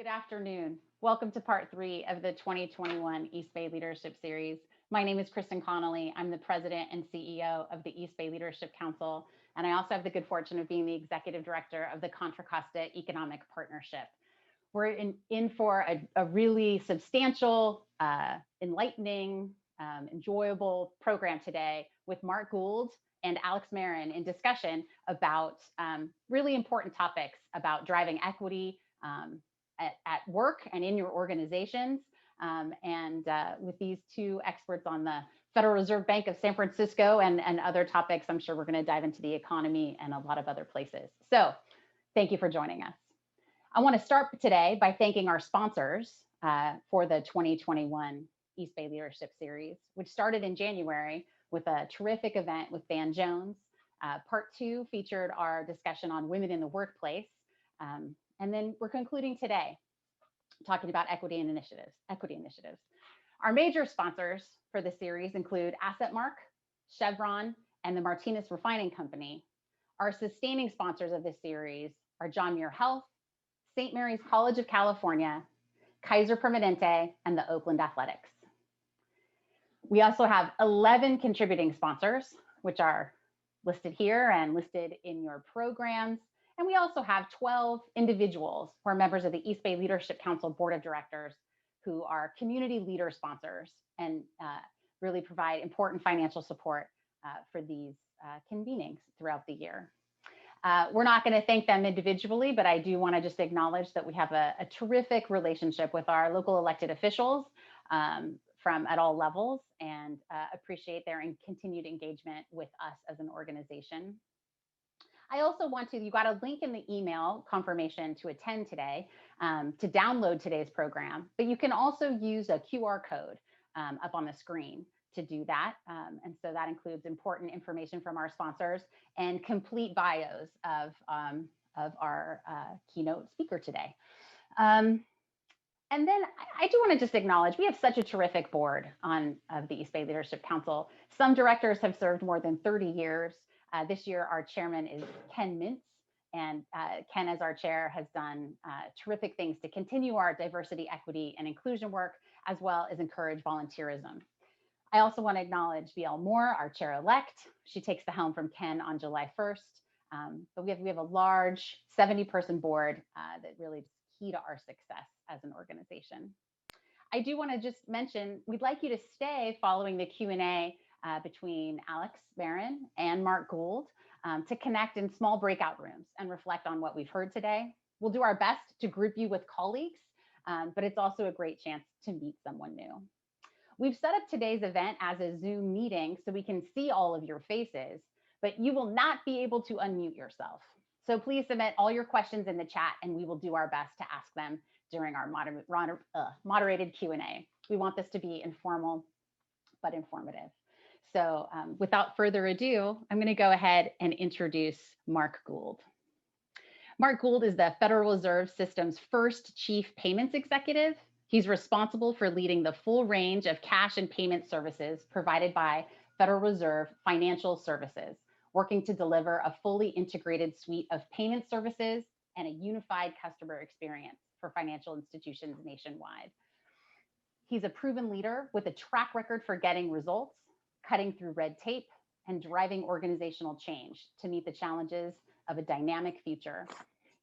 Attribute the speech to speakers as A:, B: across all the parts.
A: Good afternoon. Welcome to part 3 of the 2021 East Bay Leadership Series. My name is Kristen Connolly. I'm the president and CEO of the East Bay Leadership Council, and I also have the good fortune of being the executive director of the Contra Costa Economic Partnership. We're in for a really substantial, enlightening, enjoyable program today with Mark Gould and Alex Marin in discussion about really important topics about driving equity at work and in your organizations. With these two experts on the Federal Reserve Bank of San Francisco and other topics, I'm sure we're going to dive into the economy and a lot of other places. So thank you for joining us. I want to start today by thanking our sponsors for the 2021 East Bay Leadership Series, which started in January with a terrific event with Van Jones. Part 2 featured our discussion on women in the workplace. And then we're concluding today talking about equity initiatives. Our major sponsors for the series include AssetMark, Chevron, and the Martinez Refining Company. Our sustaining sponsors of this series are John Muir Health, St. Mary's College of California, Kaiser Permanente, and the Oakland Athletics. We also have 11 contributing sponsors, which are listed here and listed in your programs. And we also have 12 individuals who are members of the East Bay Leadership Council Board of Directors who are community leader sponsors and really provide important financial support for these convenings throughout the year. We're not going to thank them individually, but I do want to just acknowledge that we have a terrific relationship with our local elected officials from at all levels and appreciate their continued engagement with us as an organization. I also you got a link in the email confirmation to attend today to download today's program, but you can also use a QR code up on the screen to do that. And so that includes important information from our sponsors and complete bios of our keynote speaker today. And then I do want to just acknowledge we have such a terrific board of the East Bay Leadership Council. Some directors have served more than 30 years. This year, our chairman is Ken Mintz, and Ken, as our chair, has done terrific things to continue our diversity, equity, and inclusion work, as well as encourage volunteerism. I also want to acknowledge B.L. Moore, our chair-elect. She takes the helm from Ken on July 1st. But we have a large 70-person board that really is key to our success as an organization. I do want to just mention, we'd like you to stay following the Q&A between Alex Marin and Mark Gould to connect in small breakout rooms and reflect on what we've heard today. We'll do our best to group you with colleagues, but it's also a great chance to meet someone new. We've set up today's event as a Zoom meeting so we can see all of your faces, but you will not be able to unmute yourself. So please submit all your questions in the chat and we will do our best to ask them during our moderated Q&A. We want this to be informal, but informative. So without further ado, I'm going to go ahead and introduce Mark Gould. Mark Gould is the Federal Reserve System's first chief payments executive. He's responsible for leading the full range of cash and payment services provided by Federal Reserve Financial Services, working to deliver a fully integrated suite of payment services and a unified customer experience for financial institutions nationwide. He's a proven leader with a track record for getting results, cutting through red tape, and driving organizational change to meet the challenges of a dynamic future.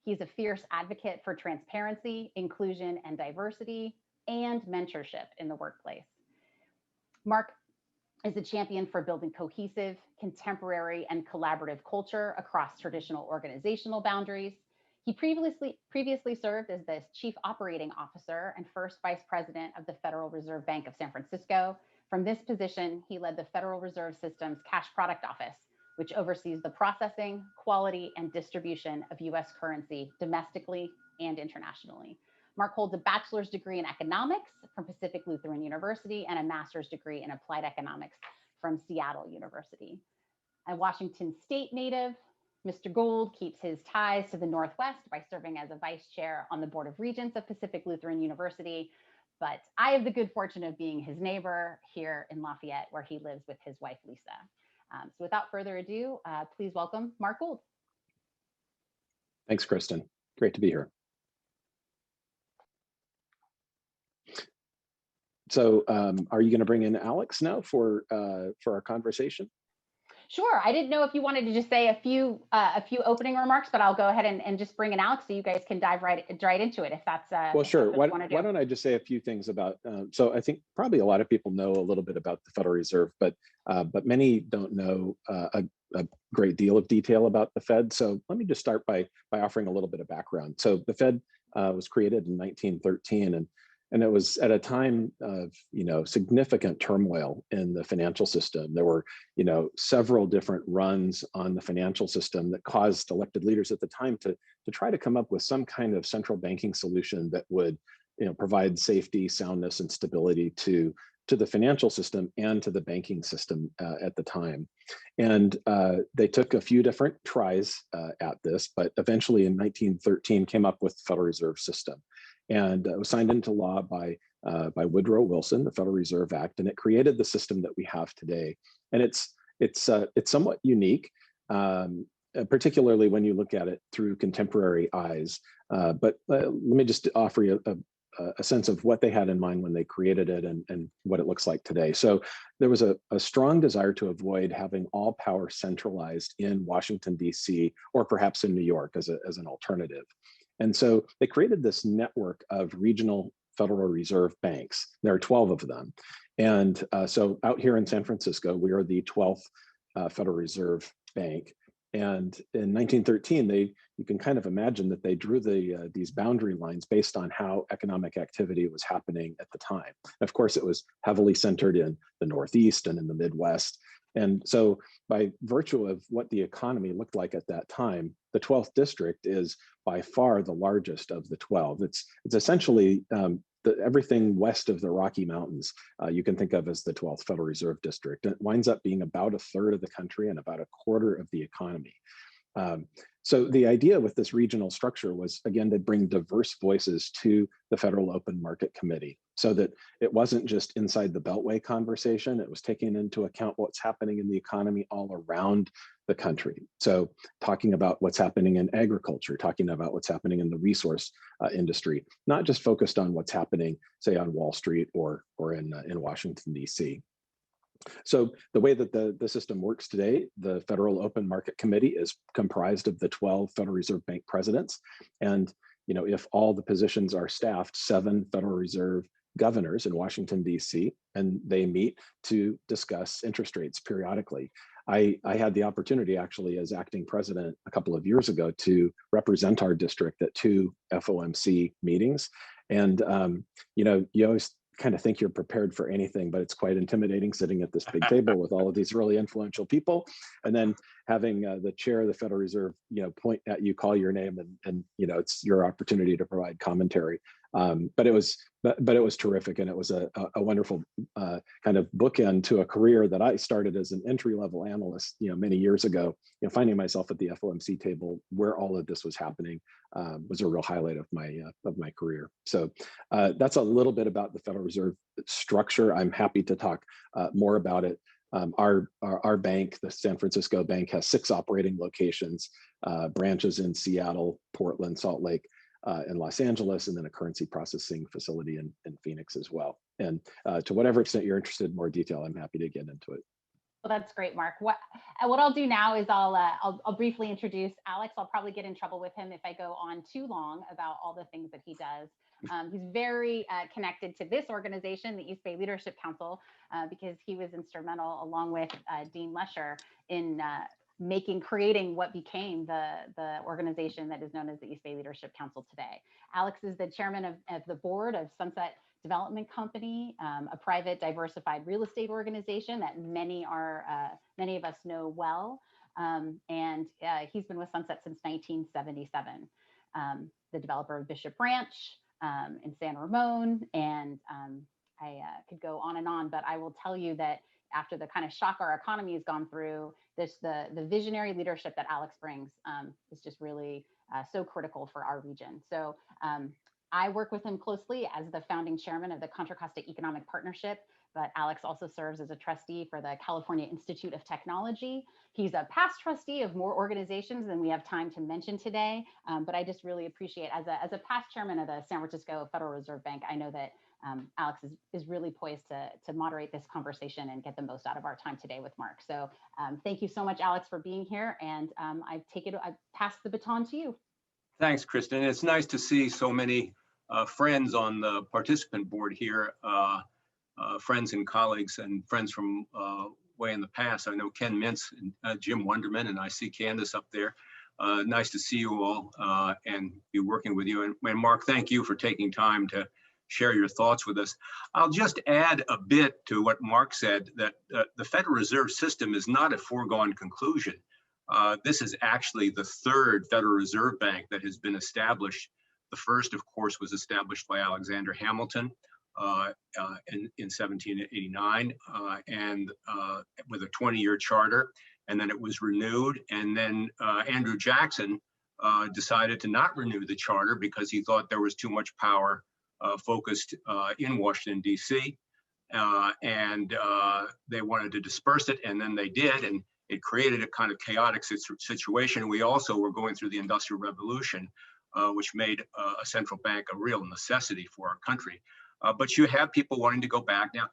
A: He's a fierce advocate for transparency, inclusion, and diversity, and mentorship in the workplace. Mark is a champion for building cohesive, contemporary, and collaborative culture across traditional organizational boundaries. He previously served as the Chief Operating Officer and first Vice President of the Federal Reserve Bank of San Francisco. From this position, he led the Federal Reserve System's Cash Product Office, which oversees the processing, quality, and distribution of U.S. currency domestically and internationally. Mark holds a bachelor's degree in economics from Pacific Lutheran University and a master's degree in applied economics from Seattle University. A Washington State native, Mr. Gould keeps his ties to the Northwest by serving as a vice chair on the Board of Regents of Pacific Lutheran University. But I have the good fortune of being his neighbor here in Lafayette, where he lives with his wife, Lisa. So without further ado, please welcome Mark Gould.
B: Thanks, Kristen. Great to be here. So are you going to bring in Alex now for our conversation?
A: Sure. I didn't know if you wanted to just say a few opening remarks, but I'll go ahead and just bring in Alex so you guys can dive right into it if that's
B: Well,
A: if that's
B: sure.
A: what you want to
B: Why
A: do.
B: don't I just say a few things about? So I think probably a lot of people know a little bit about the Federal Reserve, but many don't know a great deal of detail about the Fed. So let me just start by offering a little bit of background. So the Fed was created in 1913, and it was at a time of significant turmoil in the financial system. There were several different runs on the financial system that caused elected leaders at the time to try to come up with some kind of central banking solution that would provide safety, soundness, and stability to the financial system and to the banking system at the time. And they took a few different tries at this, but eventually in 1913 came up with the Federal Reserve System. And it was signed into law by Woodrow Wilson, the Federal Reserve Act, and it created the system that we have today. And it's somewhat unique, particularly when you look at it through contemporary eyes. But let me just offer you a sense of what they had in mind when they created it and what it looks like today. So there was a strong desire to avoid having all power centralized in Washington, D.C., or perhaps in New York as an alternative. And so they created this network of regional Federal Reserve banks. There are 12 of them. And so out here in San Francisco, we are the 12th Federal Reserve Bank. And in 1913, you can kind of imagine that they drew these boundary lines based on how economic activity was happening at the time. Of course, it was heavily centered in the Northeast and in the Midwest. And so by virtue of what the economy looked like at that time, the 12th district is by far the largest of the 12. It's essentially everything west of the Rocky Mountains you can think of as the 12th Federal Reserve District. It winds up being about a third of the country and about a quarter of the economy. So the idea with this regional structure was, again, to bring diverse voices to the Federal Open Market Committee so that it wasn't just inside the Beltway conversation, it was taking into account what's happening in the economy all around the country. So talking about what's happening in agriculture, talking about what's happening in the resource industry, not just focused on what's happening, say, on Wall Street or in Washington, D.C. So the way that the system works today, the Federal Open Market Committee is comprised of the 12 Federal Reserve Bank presidents. And if all the positions are staffed, 7 Federal Reserve governors in Washington, D.C., and they meet to discuss interest rates periodically. I had the opportunity actually as acting president a couple of years ago to represent our district at 2 FOMC meetings. And, you always kind of think you're prepared for anything, but it's quite intimidating sitting at this big table with all of these really influential people, and then having the chair of the Federal Reserve, point at you, call your name, and it's your opportunity to provide commentary. But it was terrific, and it was a wonderful kind of bookend to a career that I started as an entry-level analyst, many years ago. Finding myself at the FOMC table where all of this was happening was a real highlight of my career. So that's a little bit about the Federal Reserve structure. I'm happy to talk more about it. Our bank, the San Francisco Bank, has 6 operating locations, branches in Seattle, Portland, Salt Lake, in Los Angeles, and then a currency processing facility in Phoenix as well. And to whatever extent you're interested in more detail, I'm happy to get into it.
A: Well, that's great, Mark. What I'll do now is I'll briefly introduce Alex. I'll probably get in trouble with him if I go on too long about all the things that he does. He's very connected to this organization, the East Bay Leadership Council, because he was instrumental, along with Dean Lesher, in creating what became the organization that is known as the East Bay Leadership Council today. Alex is the chairman of the board of Sunset Development Company, a private diversified real estate organization that many of us know well. And he's been with Sunset since 1977. The developer of Bishop Ranch in San Ramon, and I could go on and on, but I will tell you that after the kind of shock our economy has gone through, the visionary leadership that Alex brings is just really so critical for our region. So I work with him closely as the founding chairman of the Contra Costa Economic Partnership, but Alex also serves as a trustee for the California Institute of Technology. He's a past trustee of more organizations than we have time to mention today, but I just really appreciate, as a past chairman of the San Francisco Federal Reserve Bank, I know that Alex is really poised to moderate this conversation and get the most out of our time today with Mark. So thank you so much, Alex, for being here. And I pass the baton to you.
C: Thanks, Kristen. It's nice to see so many friends on the participant board here, friends and colleagues and friends from way in the past. I know Ken Mintz and Jim Wonderman, and I see Candace up there. Nice to see you all and be working with you. And Mark, thank you for taking time to share your thoughts with us. I'll just add a bit to what Mark said, that the Federal Reserve System is not a foregone conclusion. This is actually the third Federal Reserve Bank that has been established. The first, of course, was established by Alexander Hamilton in 1789 and with a 20-year charter. And then it was renewed. And then Andrew Jackson decided to not renew the charter because he thought there was too much power focused in Washington, D.C. And they wanted to disperse it, and then they did. And it created a kind of chaotic situation. We also were going through the Industrial Revolution, which made a central bank a real necessity for our country. But you have people wanting to go back. Now,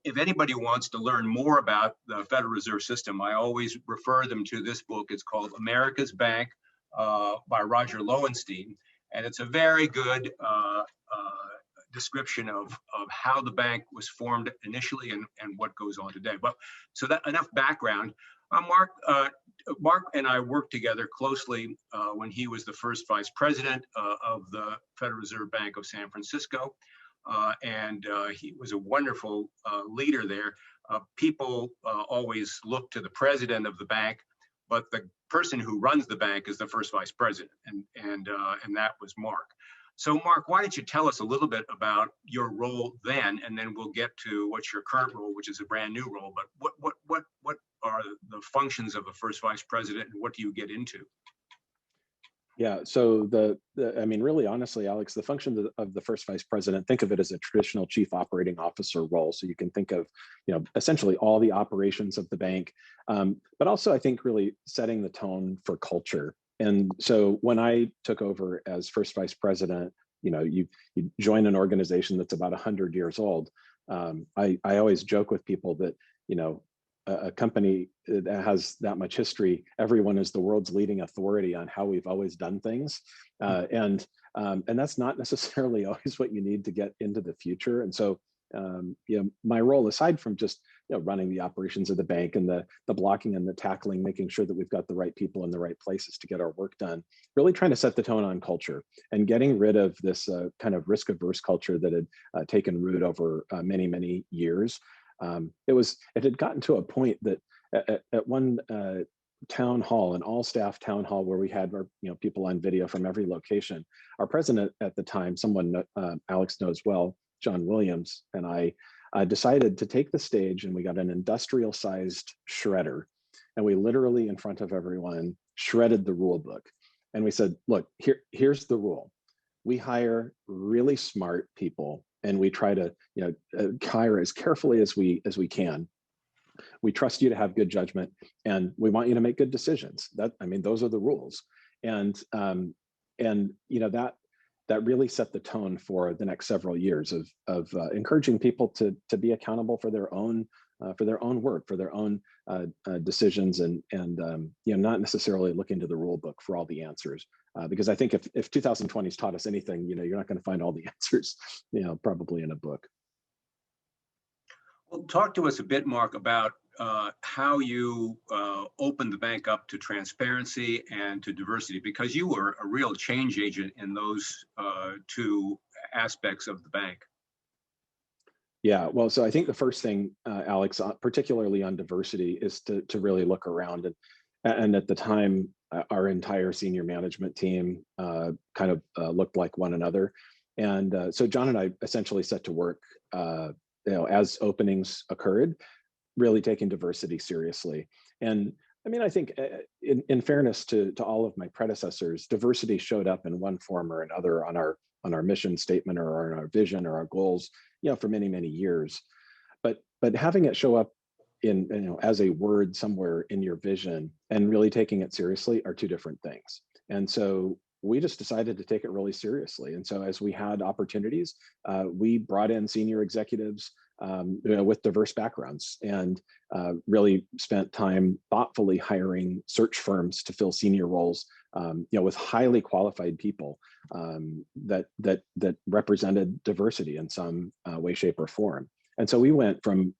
C: if anybody wants to learn more about the Federal Reserve System, I always refer them to this book. It's called America's Bank by Roger Lowenstein. And it's a very good description of how the bank was formed initially and what goes on today. But so that enough background. Mark and I worked together closely when he was the first vice president of the Federal Reserve Bank of San Francisco. And he was a wonderful leader there. People always look to the president of the bank, but the person who runs the bank is the first vice president, and that was Mark. So Mark, why don't you tell us a little bit about your role then, and then we'll get to what's your current role, which is a brand new role. But what are the functions of a first vice president, and what do you get into?
B: Yeah, so I mean, really honestly, Alex, the function of the first vice president, think of it as a traditional chief operating officer role. So you can think of, essentially all the operations of the bank, but also I think really setting the tone for culture. And so when I took over as first vice president, you join an organization that's about 100 years old. I always joke with people that, a company that has that much history, everyone is the world's leading authority on how we've always done things. And that's not necessarily always what you need to get into the future. And so, my role, aside from just running the operations of the bank and the blocking and the tackling, making sure that we've got the right people in the right places to get our work done, really trying to set the tone on culture and getting rid of this kind of risk-averse culture that had taken root over many, many years. It had gotten to a point that at one town hall, an all-staff town hall where we had our people on video from every location, our president at the time, someone Alex knows well, John Williams, and I decided to take the stage, and we got an industrial-sized shredder, and we literally in front of everyone shredded the rule book, and we said, look, here's the rule: we hire really smart people, and we try to hire as carefully as we can. We trust you to have good judgment, and we want you to make good decisions. Those are the rules. And that really set the tone for the next several years of encouraging people to be accountable for their own work, for their own decisions, and not necessarily looking to the rule book for all the answers. Because I think if 2020 has taught us anything, you're not going to find all the answers, probably in a book.
C: Well, talk to us a bit, Mark, about how you opened the bank up to transparency and to diversity, because you were a real change agent in those two aspects of the bank.
B: Yeah, well, so I think the first thing, Alex, particularly on diversity, is to really look around. And at the time, our entire senior management team kind of looked like one another. And so John and I essentially set to work, as openings occurred, really taking diversity seriously. And I think in fairness to all of my predecessors, diversity showed up in one form or another on our mission statement or on our vision or our goals, for many, many years. But having it show up in as a word somewhere in your vision and really taking it seriously are two different things. And so we just decided to take it really seriously. And so as we had opportunities, we brought in senior executives with diverse backgrounds, and really spent time thoughtfully hiring search firms to fill senior roles, with highly qualified people that represented diversity in some way, shape, or form. And so we went from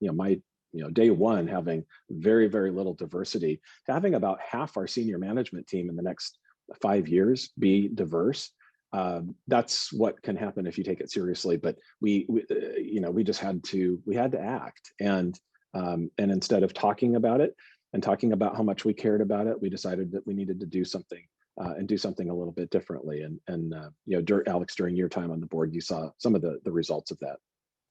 B: day one having very, very little diversity to having about half our senior management team in the next 5 years be diverse. That's what can happen if you take it seriously. But we just had to act, and instead of talking about it and talking about how much we cared about it, we decided that we needed to do something, and do something a little bit differently. And Alex, during your time on the board, you saw some of the results of that.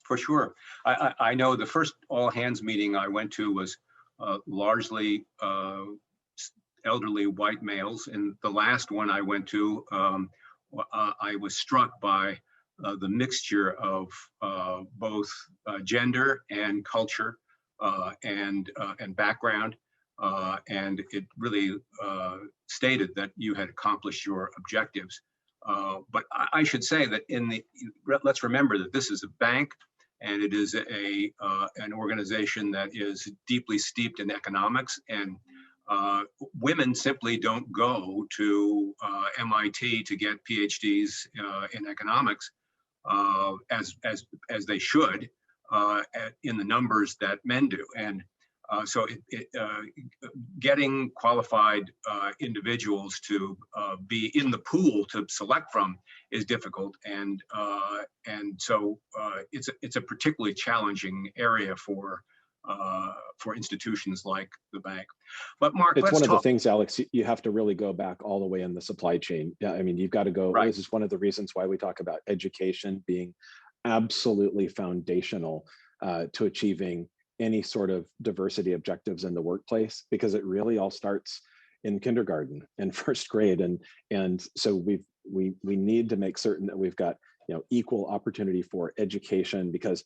C: For sure. I know the first all hands meeting I went to was largely elderly white males. And the last one I went to, I was struck by the mixture of both gender and culture and background. And it really stated that you had accomplished your objectives. But I should say that let's remember that this is a bank, and it is an organization that is deeply steeped in economics, and women simply don't go to MIT to get PhDs in economics as they should in the numbers that men do. And so getting qualified individuals to be in the pool to select from is difficult, and so it's a particularly challenging area for institutions like the bank. But Mark,
B: it's one of the things, Alex, you have to really go back all the way in the supply chain. Yeah, I mean, you've got to go. Right. This is one of the reasons why we talk about education being absolutely foundational to achieving any sort of diversity objectives in the workplace, because it really all starts in kindergarten and first grade. And so we need to make certain that we've got equal opportunity for education, because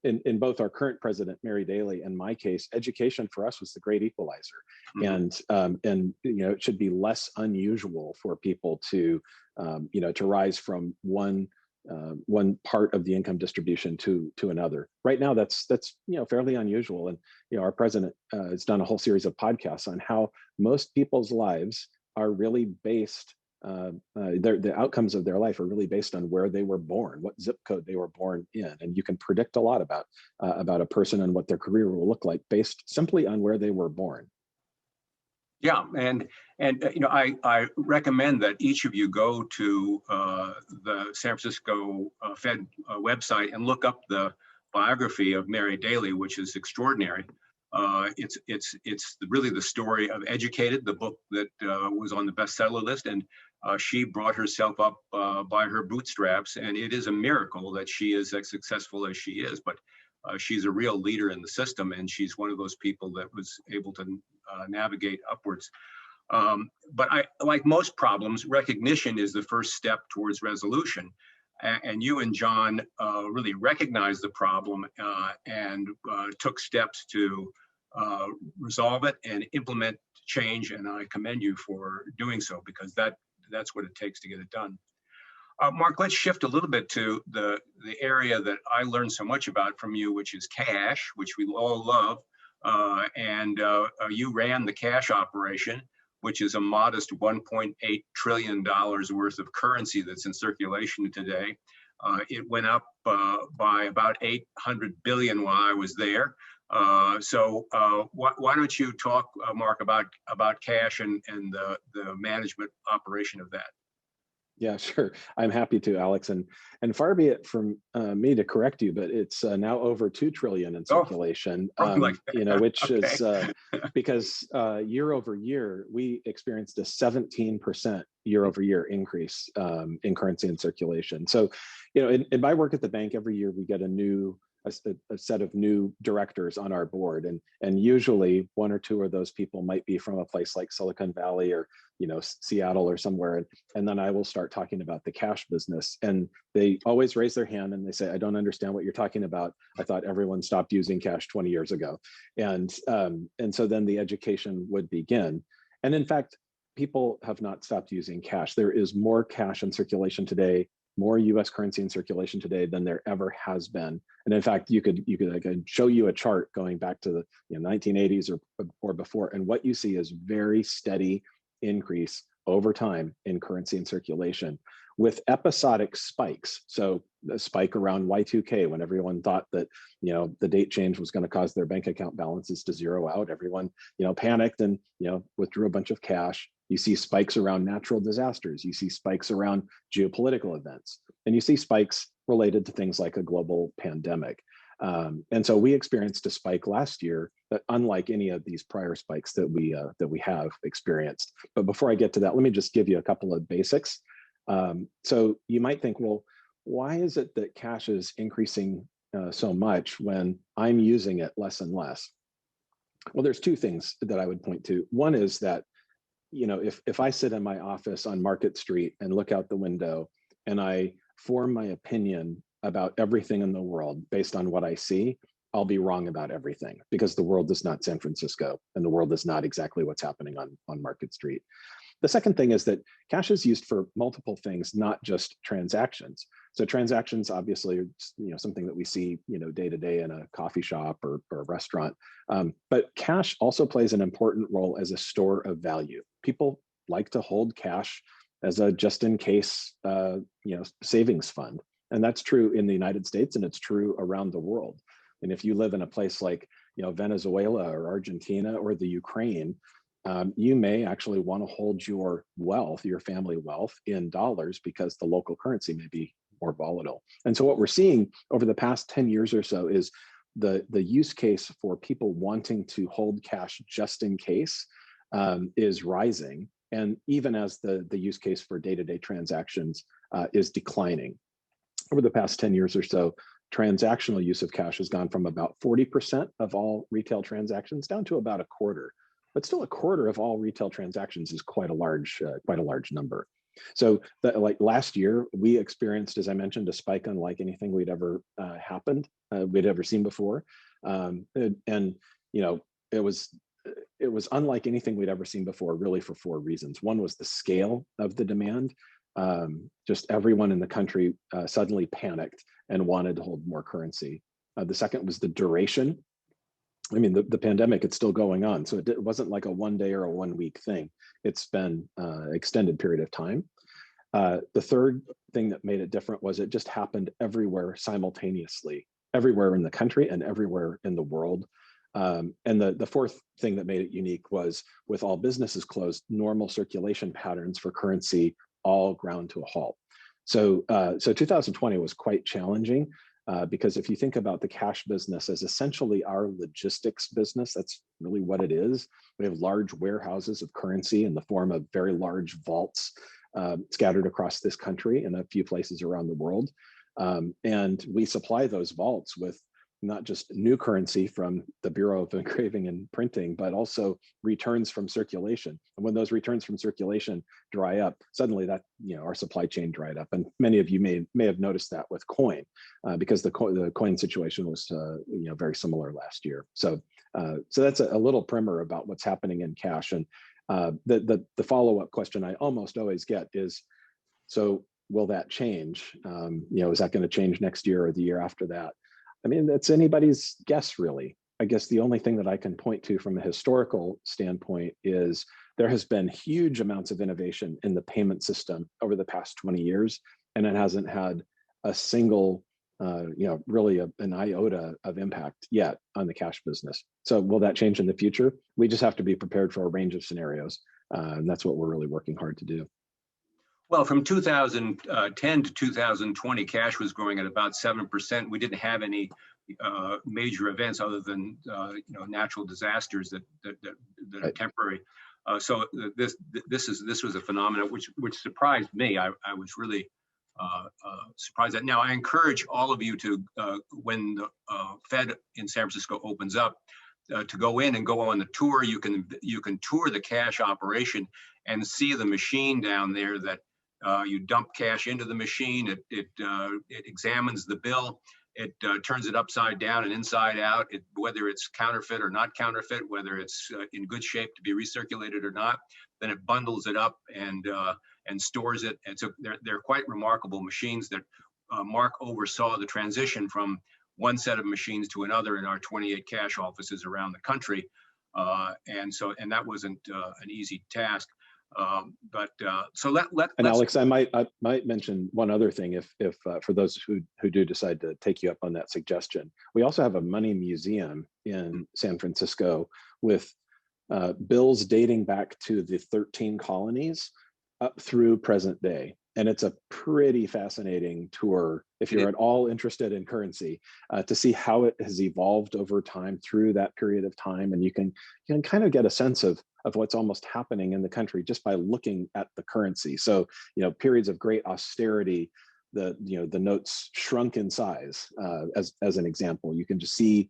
B: in both our current president, Mary Daley, and my case, education for us was the great equalizer. Mm-hmm. And it should be less unusual for people to rise from one part of the income distribution to another. Right now, that's fairly unusual. And our president has done a whole series of podcasts on how most people's lives are really based. The outcomes of their life are really based on where they were born, what zip code they were born in, and you can predict a lot about a person and what their career will look like based simply on where they were born.
C: Yeah, and I recommend that each of you go to the San Francisco Fed website and look up the biography of Mary Daley, which is extraordinary. It's really the story of Educated, the book that was on the bestseller list, and she brought herself up by her bootstraps, and it is a miracle that she is as successful as she is. But she's a real leader in the system, and she's one of those people that was able to navigate upwards. But like most problems, recognition is the first step towards resolution. And you and John really recognized the problem and took steps to resolve it and implement change. And I commend you for doing so, because that's what it takes to get it done. Mark, let's shift a little bit to the area that I learned so much about from you, which is cash, which we all love. And you ran the cash operation, which is a modest $1.8 trillion worth of currency that's in circulation today. It went up by about 800 billion while I was there. So why don't you talk, Mark, about cash and the management operation of that?
B: Yeah, sure. I'm happy to, Alex. And far be it from me to correct you, but it's now over 2 trillion in circulation, which okay. Is because year over year, we experienced a 17% year over year increase in currency in circulation. So, in my work at the bank, every year we get a set of new directors on our board, and usually one or two of those people might be from a place like Silicon Valley or Seattle or somewhere, and then I will start talking about the cash business, and they always raise their hand and they say, "I don't understand what you're talking about. I thought everyone stopped using cash 20 years ago," and so then the education would begin. And in fact, people have not stopped using cash. There is more cash in circulation today, more US currency in circulation today than there ever has been. And in fact, I could show you a chart going back to the 1980s or before, and what you see is very steady increase over time in currency in circulation with episodic spikes. So the spike around Y2K, when everyone thought that the date change was going to cause their bank account balances to zero out, everyone panicked and withdrew a bunch of cash. You see spikes around natural disasters. You see spikes around geopolitical events, and you see spikes related to things like a global pandemic. And so we experienced a spike last year that, unlike any of these prior spikes that we have experienced. But before I get to that, let me just give you a couple of basics. So you might think, well, why is it that cash is increasing so much when I'm using it less and less? Well, there's two things that I would point to. One is that if I sit in my office on Market Street and look out the window and I form my opinion about everything in the world based on what I see, I'll be wrong about everything, because the world is not San Francisco and the world is not exactly what's happening on Market Street. The second thing is that cash is used for multiple things, not just transactions. So transactions, obviously, are something that we see day to day in a coffee shop or a restaurant. But cash also plays an important role as a store of value. People like to hold cash as a just-in-case savings fund, and that's true in the United States, and it's true around the world. And if you live in a place like Venezuela or Argentina or the Ukraine, you may actually want to hold your wealth, your family wealth, in dollars because the local currency may be more volatile. And so what we're seeing over the past 10 years or so is the use case for people wanting to hold cash just in case is rising. And even as the use case for day-to-day transactions is declining. Over the past 10 years or so, transactional use of cash has gone from about 40% of all retail transactions down to about a quarter. But still, a quarter of all retail transactions is quite a large number. So, like last year, we experienced, as I mentioned, a spike unlike anything we'd ever seen before, and it was unlike anything we'd ever seen before, really, for four reasons. One was the scale of the demand. Just everyone in the country suddenly panicked and wanted to hold more currency. The second was the duration. I mean, the pandemic, it's still going on. So it wasn't like a 1 day or a 1 week thing. It's been extended period of time. The third thing that made it different was it just happened everywhere simultaneously, everywhere in the country and everywhere in the world. And the fourth thing that made it unique was, with all businesses closed, normal circulation patterns for currency all ground to a halt. So 2020 was quite challenging. Because if you think about the cash business as essentially our logistics business, that's really what it is. We have large warehouses of currency in the form of very large vaults scattered across this country and a few places around the world. And we supply those vaults with not just new currency from the Bureau of Engraving and Printing, but also returns from circulation. And when those returns from circulation dry up, suddenly that our supply chain dried up. And many of you may have noticed that with coin, because the coin situation was very similar last year. So that's a little primer about what's happening in cash. And the follow-up question I almost always get is, so will that change? Is that going to change next year or the year after that? I mean, that's anybody's guess, really. I guess the only thing that I can point to from a historical standpoint is there has been huge amounts of innovation in the payment system over the past 20 years, and it hasn't had a single, really an iota of impact yet on the cash business. So will that change in the future? We just have to be prepared for a range of scenarios, and that's what we're really working hard to do.
C: Well, from 2010 to 2020, cash was growing at about 7%. We didn't have any major events other than natural disasters that are temporary. So this was a phenomenon which surprised me. I was really surprised that. Now, I encourage all of you to, when the Fed in San Francisco opens up, to go in and go on the tour. You can tour the cash operation and see the machine down there that you dump cash into the machine. It examines the bill. it turns it upside down and inside out, whether it's counterfeit or not counterfeit, whether it's in good shape to be recirculated or not. Then it bundles it up and stores it. And so they're quite remarkable machines that Mark oversaw the transition from one set of machines to another in our 28 cash offices around the country. And that wasn't an easy task.
B: And Alex, I might mention one other thing if for those who do decide to take you up on that suggestion. We also have a money museum in San Francisco with bills dating back to the 13 colonies up through present day. And it's a pretty fascinating tour if you're at all interested in currency, to see how it has evolved over time through that period of time. And you can kind of get a sense of what's almost happening in the country just by looking at the currency. So, periods of great austerity, the notes shrunk in size, as an example. You can just see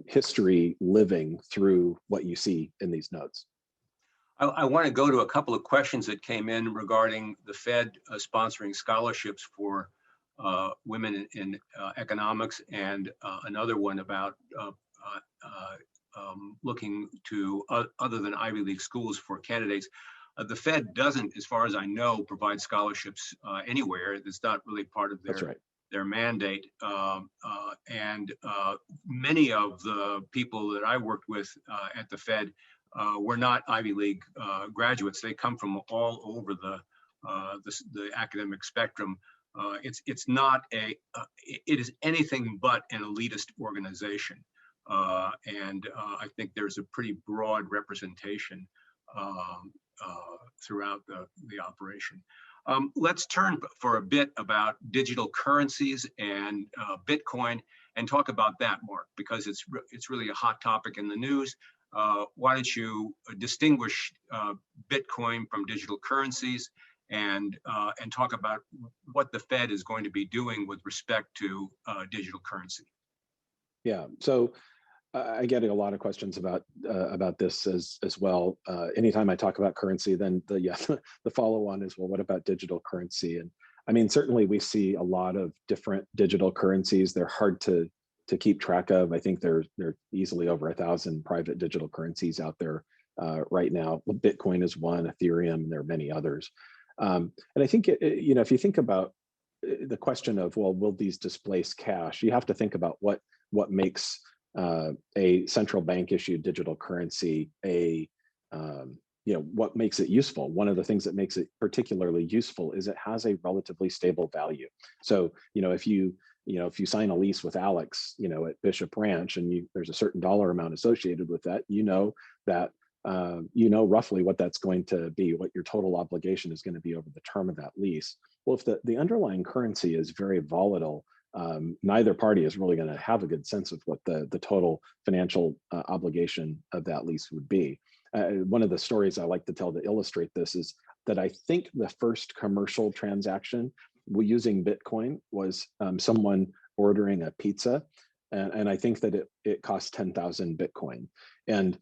B: history living through what you see in these notes.
C: I want to go to a couple of questions that came in regarding the Fed sponsoring scholarships for women in economics, and another one about looking to other than Ivy League schools for candidates. The Fed doesn't, as far as I know, provide scholarships anywhere. It's not really part of their mandate. And many of the people that I worked with at the Fed were not Ivy League graduates. They come from all over the academic spectrum. It's not it is anything but an elitist organization. And I think there's a pretty broad representation throughout the operation. Let's turn for a bit about digital currencies and Bitcoin and talk about that, Mark, because it's really a hot topic in the news. Why don't you distinguish Bitcoin from digital currencies and talk about what the Fed is going to be doing with respect to digital currency?
B: Yeah, so I get a lot of questions about this as well. Anytime I talk about currency, then the follow-on is, well, what about digital currency? And I mean, certainly we see a lot of different digital currencies. They're hard to keep track of. I think there are easily over 1,000 private digital currencies out there right now. Well, Bitcoin is one, Ethereum, and there are many others. And I think if you think about the question of, well, will these displace cash? You have to think about what makes a central bank issued digital currency what makes it useful. One of the things that makes it particularly useful is it has a relatively stable value. So if you sign a lease with Alex at Bishop Ranch, and there's a certain dollar amount associated with that, that roughly what that's going to be, what your total obligation is going to be over the term of that lease. Well, if the underlying currency is very volatile, neither party is really going to have a good sense of what the total financial obligation of that lease would be. One of the stories I like to tell to illustrate this is that I think the first commercial transaction using Bitcoin was someone ordering a pizza, and I think that it cost 10,000 Bitcoin. And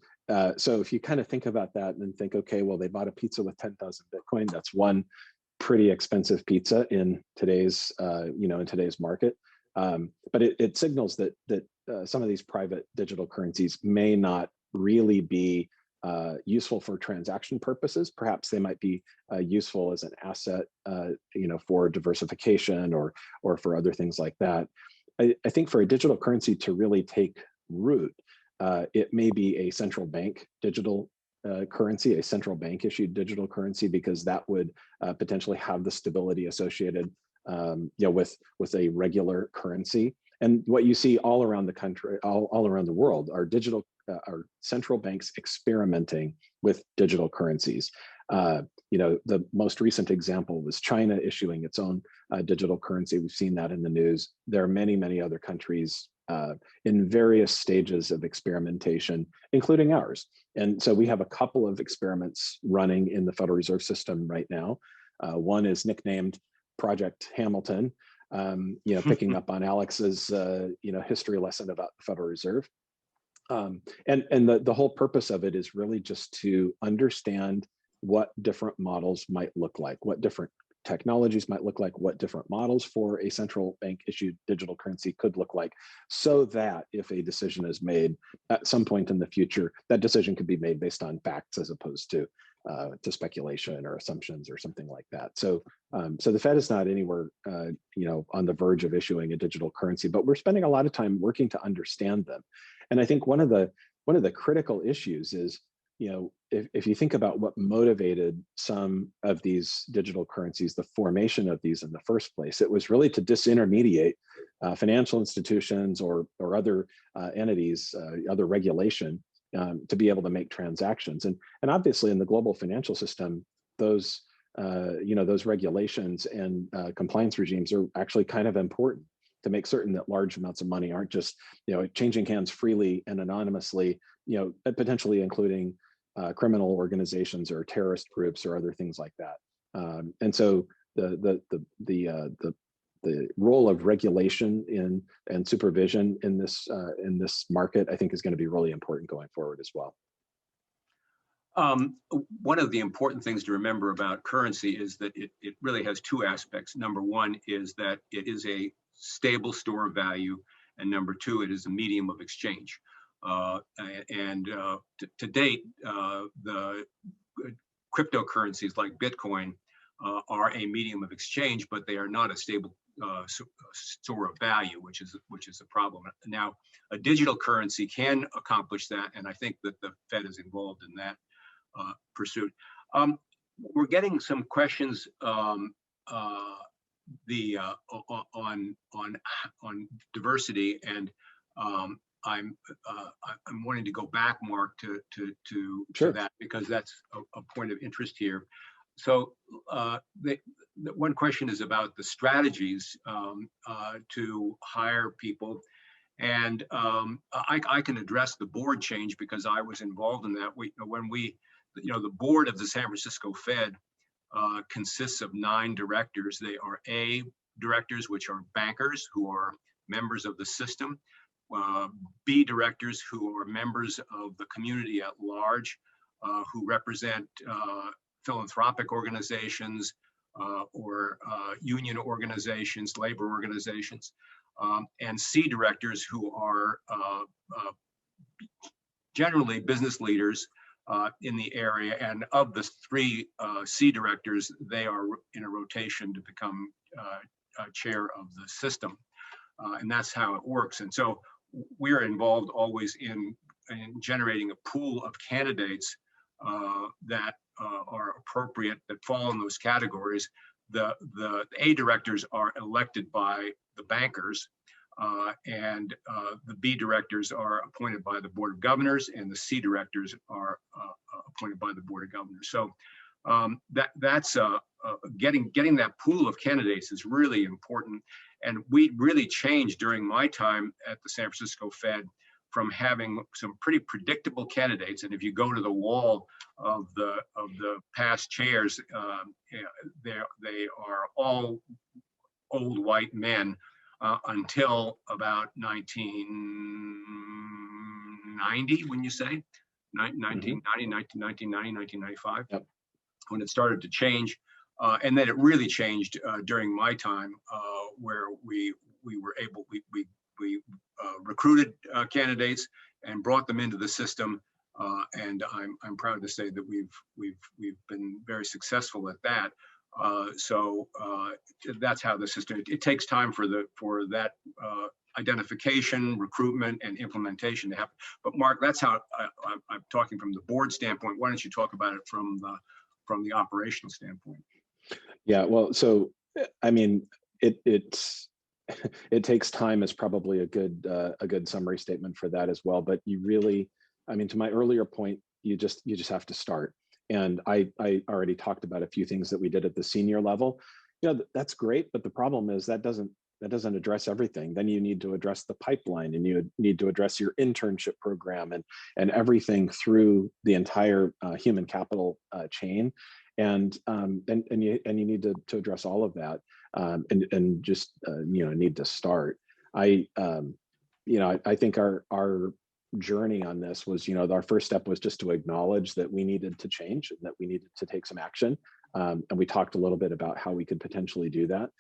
B: so if you kind of think about that and think, okay, well, they bought a pizza with 10,000 Bitcoin. That's one pretty expensive pizza in today's market. But it signals that some of these private digital currencies may not really be useful for transaction purposes. Perhaps they might be useful as an asset, for diversification or for other things like that. I think for a digital currency to really take root, it may be a central bank digital currency, a central bank issued digital currency, because that would potentially have the stability associated with a regular currency. And what you see all around the country, all around the world, are central banks experimenting with digital currencies. The most recent example was China issuing its own digital currency. We've seen that in the news. There are many, many other countries in various stages of experimentation, including ours. And so we have a couple of experiments running in the Federal Reserve System right now. One is nicknamed Project Hamilton, picking up on Alex's history lesson about the Federal Reserve. And the whole purpose of it is really just to understand what different models might look like, what different technologies might look like, what different models for a central bank issued digital currency could look like, so that if a decision is made at some point in the future, that decision could be made based on facts as opposed to speculation or assumptions or something like that. So, so the Fed is not anywhere, on the verge of issuing a digital currency, but we're spending a lot of time working to understand them. And I think one of the critical issues is, if you think about what motivated some of these digital currencies, the formation of these in the first place, it was really to disintermediate financial institutions or other entities, other regulation, to be able to make transactions. And obviously in the global financial system, those those regulations and compliance regimes are actually kind of important to make certain that large amounts of money aren't just changing hands freely and anonymously, potentially including criminal organizations or terrorist groups or other things like that. And so the role of regulation and supervision in this market, I think, is going to be really important going forward as well.
C: One of the important things to remember about currency is that it really has two aspects. Number one is that it is a stable store of value, and number two, it is a medium of exchange. To date, the cryptocurrencies like Bitcoin are a medium of exchange, but they are not a stable store of value, which is a problem. Now, a digital currency can accomplish that, and I think that the Fed is involved in that pursuit. We're getting some questions on diversity, and I'm wanting to go back, Mark, to
B: Sure.
C: that, because that's a point of interest here. So the one question is about the strategies to hire people, and I can address the board change because I was involved in that. The board of the San Francisco Fed consists of 9 directors. They are A directors, which are bankers who are members of the system. B directors who are members of the community at large, who represent philanthropic organizations or union organizations, labor organizations, and C directors who are generally business leaders in the area. And of the 3 C directors, they are in a rotation to become chair of the system. And that's how it works. And so we're involved always in generating a pool of candidates that are appropriate, that fall in those categories. The A directors are elected by the bankers, and the B directors are appointed by the Board of Governors, and the C directors are appointed by the Board of Governors. So that's getting that pool of candidates is really important. And we really changed during my time at the San Francisco Fed from having some pretty predictable candidates. And if you go to the wall of the past chairs, they are all old white men until about 1990, when you say 1990, 1990, 1995,
B: Yep.
C: When it started to change. And then it really changed during my time, where we recruited candidates and brought them into the system, and I'm proud to say that we've been very successful at that. So that's how the system. It takes time for that identification, recruitment, and implementation to happen. But Mark, that's how I'm talking from the board standpoint. Why don't you talk about it from the operational standpoint?
B: Yeah, well, so I mean, it takes time is probably a good summary statement for that as well. But you really, I mean, to my earlier point, you just have to start. And I already talked about a few things that we did at the senior level. That's great, but the problem is that doesn't address everything. Then you need to address the pipeline, and you need to address your internship program and everything through the entire human capital chain. And you need to address all of that, and just need to start. I think our journey on this was, our first step was just to acknowledge that we needed to change and that we needed to take some action. And we talked a little bit about how we could potentially do that.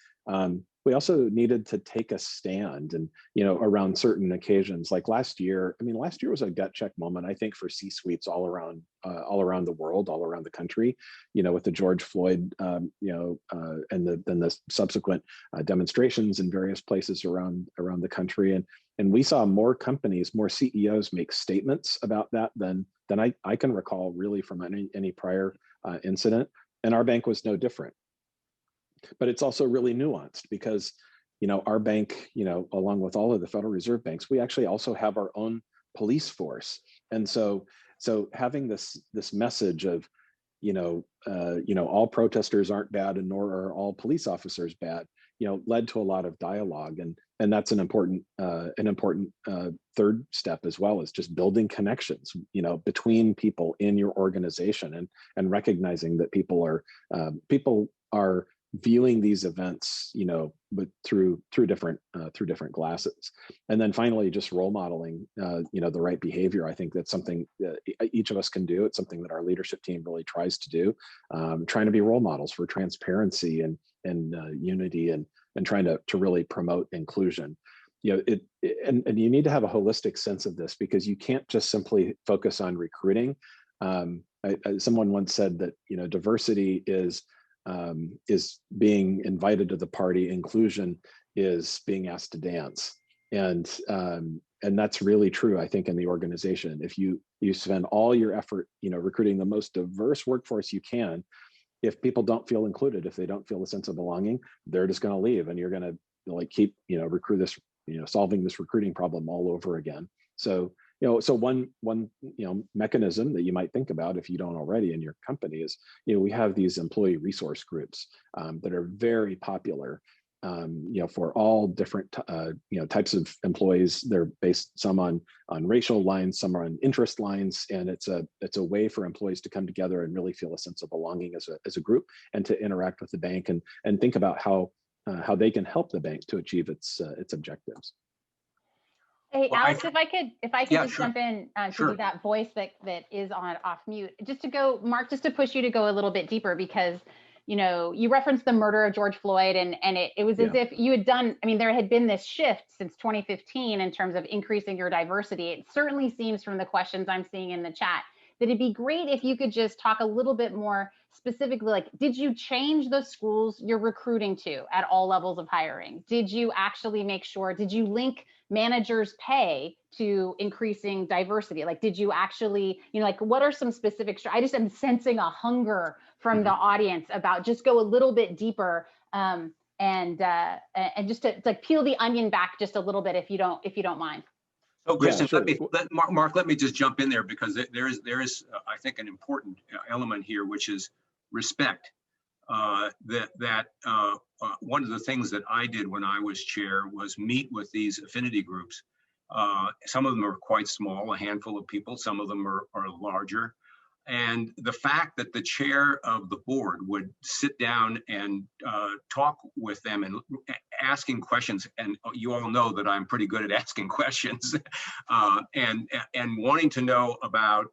B: We also needed to take a stand, and around certain occasions, like last year. I mean, last year was a gut check moment, I think, for C-suites all around the world, all around the country. With the George Floyd, and then the subsequent demonstrations in various places around the country, and we saw more companies, more CEOs make statements about that than I can recall really from any prior incident, and our bank was no different. But it's also really nuanced because, our bank, along with all of the Federal Reserve banks, we actually also have our own police force. And so having this message of, all protesters aren't bad and nor are all police officers bad, led to a lot of dialogue. And that's an important third step as well, is just building connections, between people in your organization, and recognizing that people are viewing these events, but through different glasses. And then finally, just role modeling, the right behavior. I think that's something that each of us can do. It's something that our leadership team really tries to do, trying to be role models for transparency and unity, and trying to really promote inclusion. And you need to have a holistic sense of this, because you can't just simply focus on recruiting. Someone once said that diversity is being invited to the party. Inclusion is being asked to dance. And that's really true, I think, in the organization. If you spend all your effort, recruiting the most diverse workforce you can, if people don't feel included, if they don't feel a sense of belonging, they're just going to leave, and you're going to keep solving this recruiting problem all over again. So one mechanism that you might think about, if you don't already in your company, is we have these employee resource groups that are very popular, for all different types of employees. They're based some on racial lines, some are on interest lines, and it's a way for employees to come together and really feel a sense of belonging as a group, and to interact with the bank and think about how they can help the bank to achieve its objectives.
A: Hey,
C: Well,
A: Alex, if I could
C: Yeah,
A: just
C: sure.
A: jump in to
C: Sure.
A: be that voice that is on off mute, just to go, Mark, just to push you to go a little bit deeper, because you referenced the murder of George Floyd, and it was as if you had done. I mean, there had been this shift since 2015 in terms of increasing your diversity. It certainly seems from the questions I'm seeing in the chat that it'd be great if you could just talk a little bit more specifically, like, did you change the schools you're recruiting to at all levels of hiring? Did you actually make sure, did you link managers' pay to increasing diversity? Like, did you actually, what are some specifics? I just am sensing a hunger from the audience about just go a little bit deeper, and just to like peel the onion back just a little bit, if you don't mind.
C: So, Kristen,
B: Yeah, sure.
C: Mark, let me just jump in there, because there is I think, an important element here, which is respect. One of the things that I did when I was chair was meet with these affinity groups. Some of them are quite small, a handful of people. Some of them are larger. And the fact that the chair of the board would sit down and talk with them and asking questions, and you all know that I'm pretty good at asking questions, and wanting to know about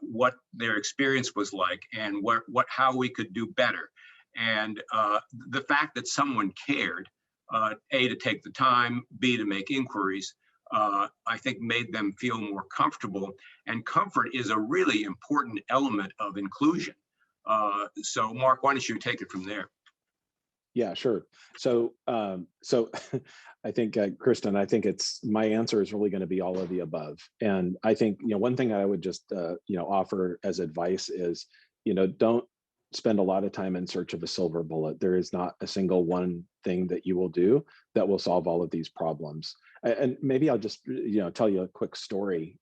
C: what their experience was like, and how we could do better. And the fact that someone cared, A, to take the time, B, to make inquiries, I think made them feel more comfortable. And comfort is a really important element of inclusion. So Mark, why don't you take it from there?
B: Yeah, sure. So I think, Kristen, I think my answer is really going to be all of the above. And I think, one thing I would just, offer as advice is, don't spend a lot of time in search of a silver bullet. There is not a single one thing that you will do that will solve all of these problems. And maybe I'll just, tell you a quick story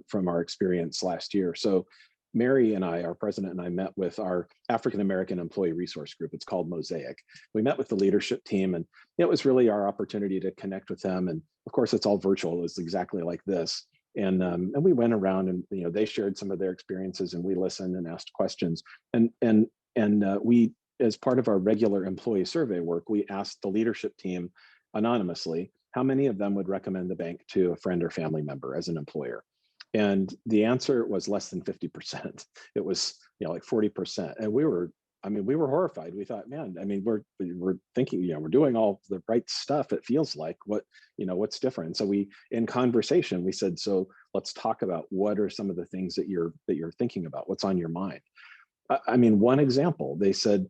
B: from our experience last year. So Mary and I, our president and I, met with our African-American employee resource group. It's called Mosaic. We met with the leadership team, and it was really our opportunity to connect with them. And of course, it's all virtual. It was exactly like this. And we went around, and they shared some of their experiences, and we listened and asked questions. And we, as part of our regular employee survey work, we asked the leadership team anonymously how many of them would recommend the bank to a friend or family member as an employer. And the answer was less than 50%. It was, like 40%. And we were horrified. We thought, man, we're thinking, we're doing all the right stuff. It feels like what's different. So in conversation, we said, so let's talk about what are some of the things that you're thinking about, what's on your mind. One example, they said,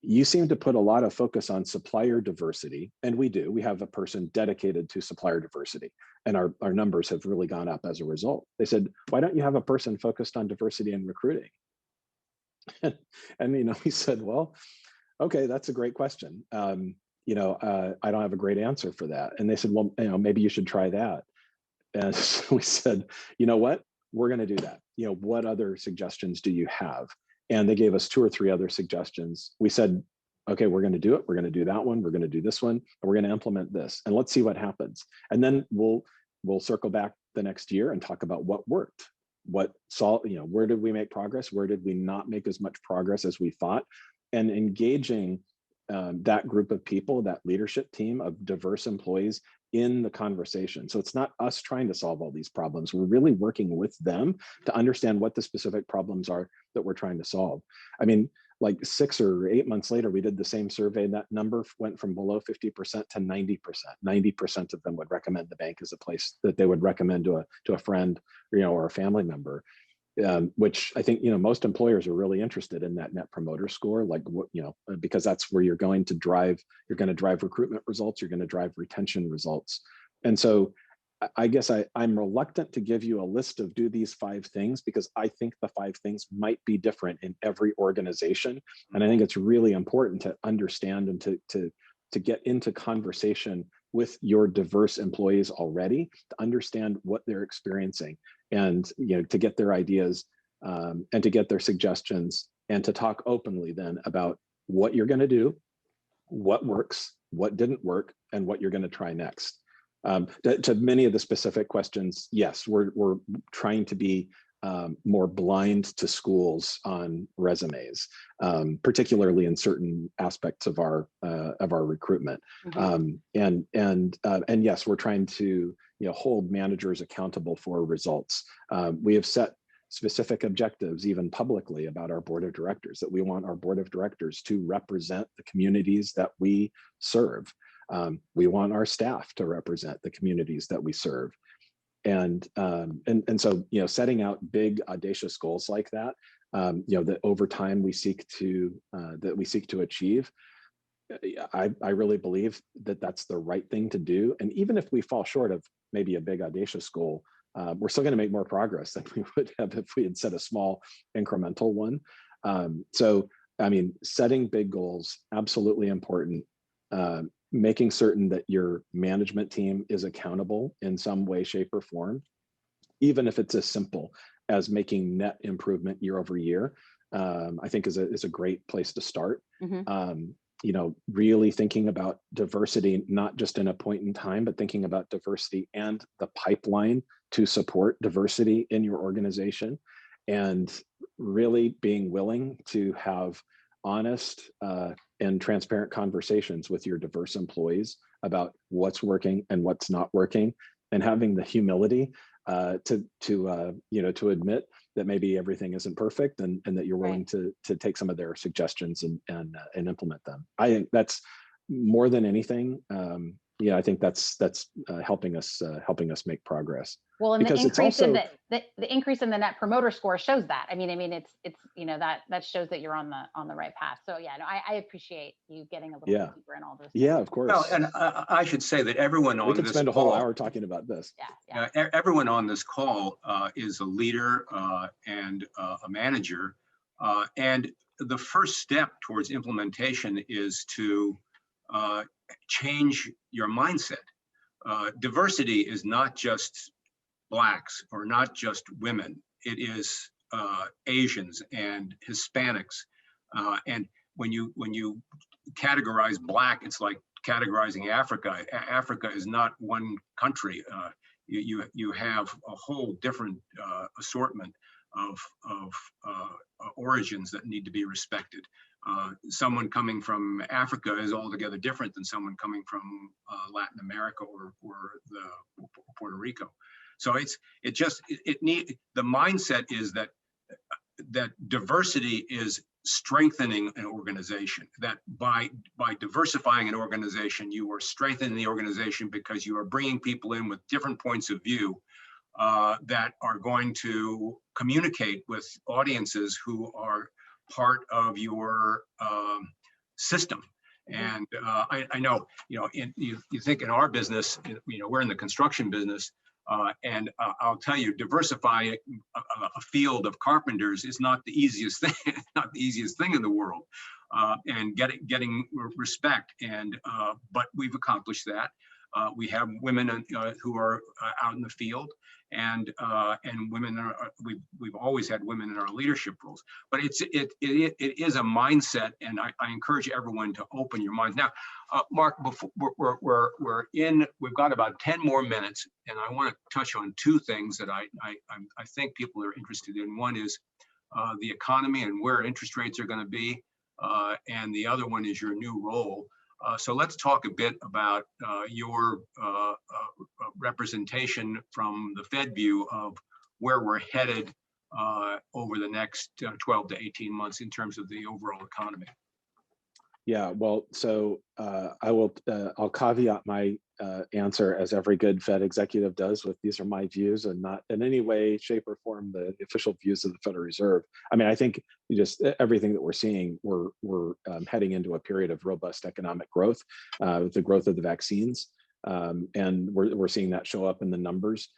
B: you seem to put a lot of focus on supplier diversity, and we do. We have a person dedicated to supplier diversity, and our numbers have really gone up as a result. They said, why don't you have a person focused on diversity and recruiting? And we said, well, okay, that's a great question. I don't have a great answer for that. And they said, well, maybe you should try that. And so we said, you know what, we're going to do that. What other suggestions do you have? And they gave us 2 or 3 other suggestions. We said, okay, we're going to do it. We're going to do that one. We're going to do this one. And we're going to implement this. And let's see what happens. And then we'll circle back the next year and talk about what worked. Where did we make progress? Where did we not make as much progress as we thought? And engaging that group of people, that leadership team of diverse employees in the conversation. So it's not us trying to solve all these problems. We're really working with them to understand what the specific problems are that we're trying to solve. Like 6 or 8 months later, we did the same survey. That number went from below 50% to 90%. 90% of them would recommend the bank as a place that they would recommend to a friend, or a family member. Which I think, most employers are really interested in that net promoter score, because that's where you're going to drive recruitment results, you're going to drive retention results. And so I guess I'm reluctant to give you a list of do these 5 things, because I think the 5 things might be different in every organization. And I think it's really important to understand and to get into conversation with your diverse employees already, to understand what they're experiencing, and to get their ideas and to get their suggestions, and to talk openly then about what you're going to do, what works, what didn't work, and what you're going to try next. To many of the specific questions, yes, we're trying to be more blind to schools on resumes, particularly in certain aspects of our recruitment. Mm-hmm. And yes, we're trying to hold managers accountable for results. We have set specific objectives, even publicly, about our board of directors, that we want our board of directors to represent the communities that we serve. We want our staff to represent the communities that we serve. And so, setting out big, audacious goals like that, that over time we seek to achieve. I really believe that that's the right thing to do. And even if we fall short of maybe a big, audacious goal, we're still going to make more progress than we would have if we had set a small, incremental one. Setting big goals, absolutely important. Making certain that your management team is accountable in some way, shape, or form, even if it's as simple as making net improvement year over year, I think is a great place to start. Mm-hmm. Really thinking about diversity, not just in a point in time, but thinking about diversity and the pipeline to support diversity in your organization, and really being willing to have honest and transparent conversations with your diverse employees about what's working and what's not working, and having the humility to admit that maybe everything isn't perfect, and that you're willing to take some of their suggestions and implement them. I think that's more than anything. I think that's helping us make progress.
A: Well, and because the increase in the increase in the net promoter score shows that. It's that shows that you're on the right path. So yeah, no, I appreciate you getting a little bit deeper in all this.
B: Yeah, of course.
C: Well, and I should say that everyone on this call, we could
B: spend a whole hour talking about this.
C: Yeah. Everyone on this call is a leader and a manager, and the first step towards implementation is to change your mindset. Diversity is not just Blacks or not just women. It is Asians and Hispanics. And when you categorize Black, it's like categorizing Africa. Africa is not one country. You have a whole different assortment of origins that need to be respected. Someone coming from Africa is altogether different than someone coming from Latin America or Puerto Rico. So the mindset is that diversity is strengthening an organization, that by diversifying an organization, you are strengthening the organization because you are bringing people in with different points of view that are going to communicate with audiences who are part of your system. And I know, you think in our business, we're in the construction business, and I'll tell you, diversifying a field of carpenters is not the easiest thing, not the easiest thing in the world, and getting respect. And but we've accomplished that. We have women who are out in the field, and women we've always had women in our leadership roles. But it is a mindset, and I encourage everyone to open your minds. Now, Mark, before we've got about 10 more minutes, and I want to touch on two things that I think people are interested in. One is the economy and where interest rates are going to be, and the other one is your new role. So let's talk a bit about your representation from the Fed view of where we're headed over the next 12 to 18 months in terms of the overall economy.
B: Yeah, well, so I'll caveat my answer, as every good Fed executive does, with these are my views and not in any way, shape, or form the official views of the Federal Reserve. I mean, I think just everything that we're seeing, we're heading into a period of robust economic growth with the growth of the vaccines, and we're seeing that show up in the numbers.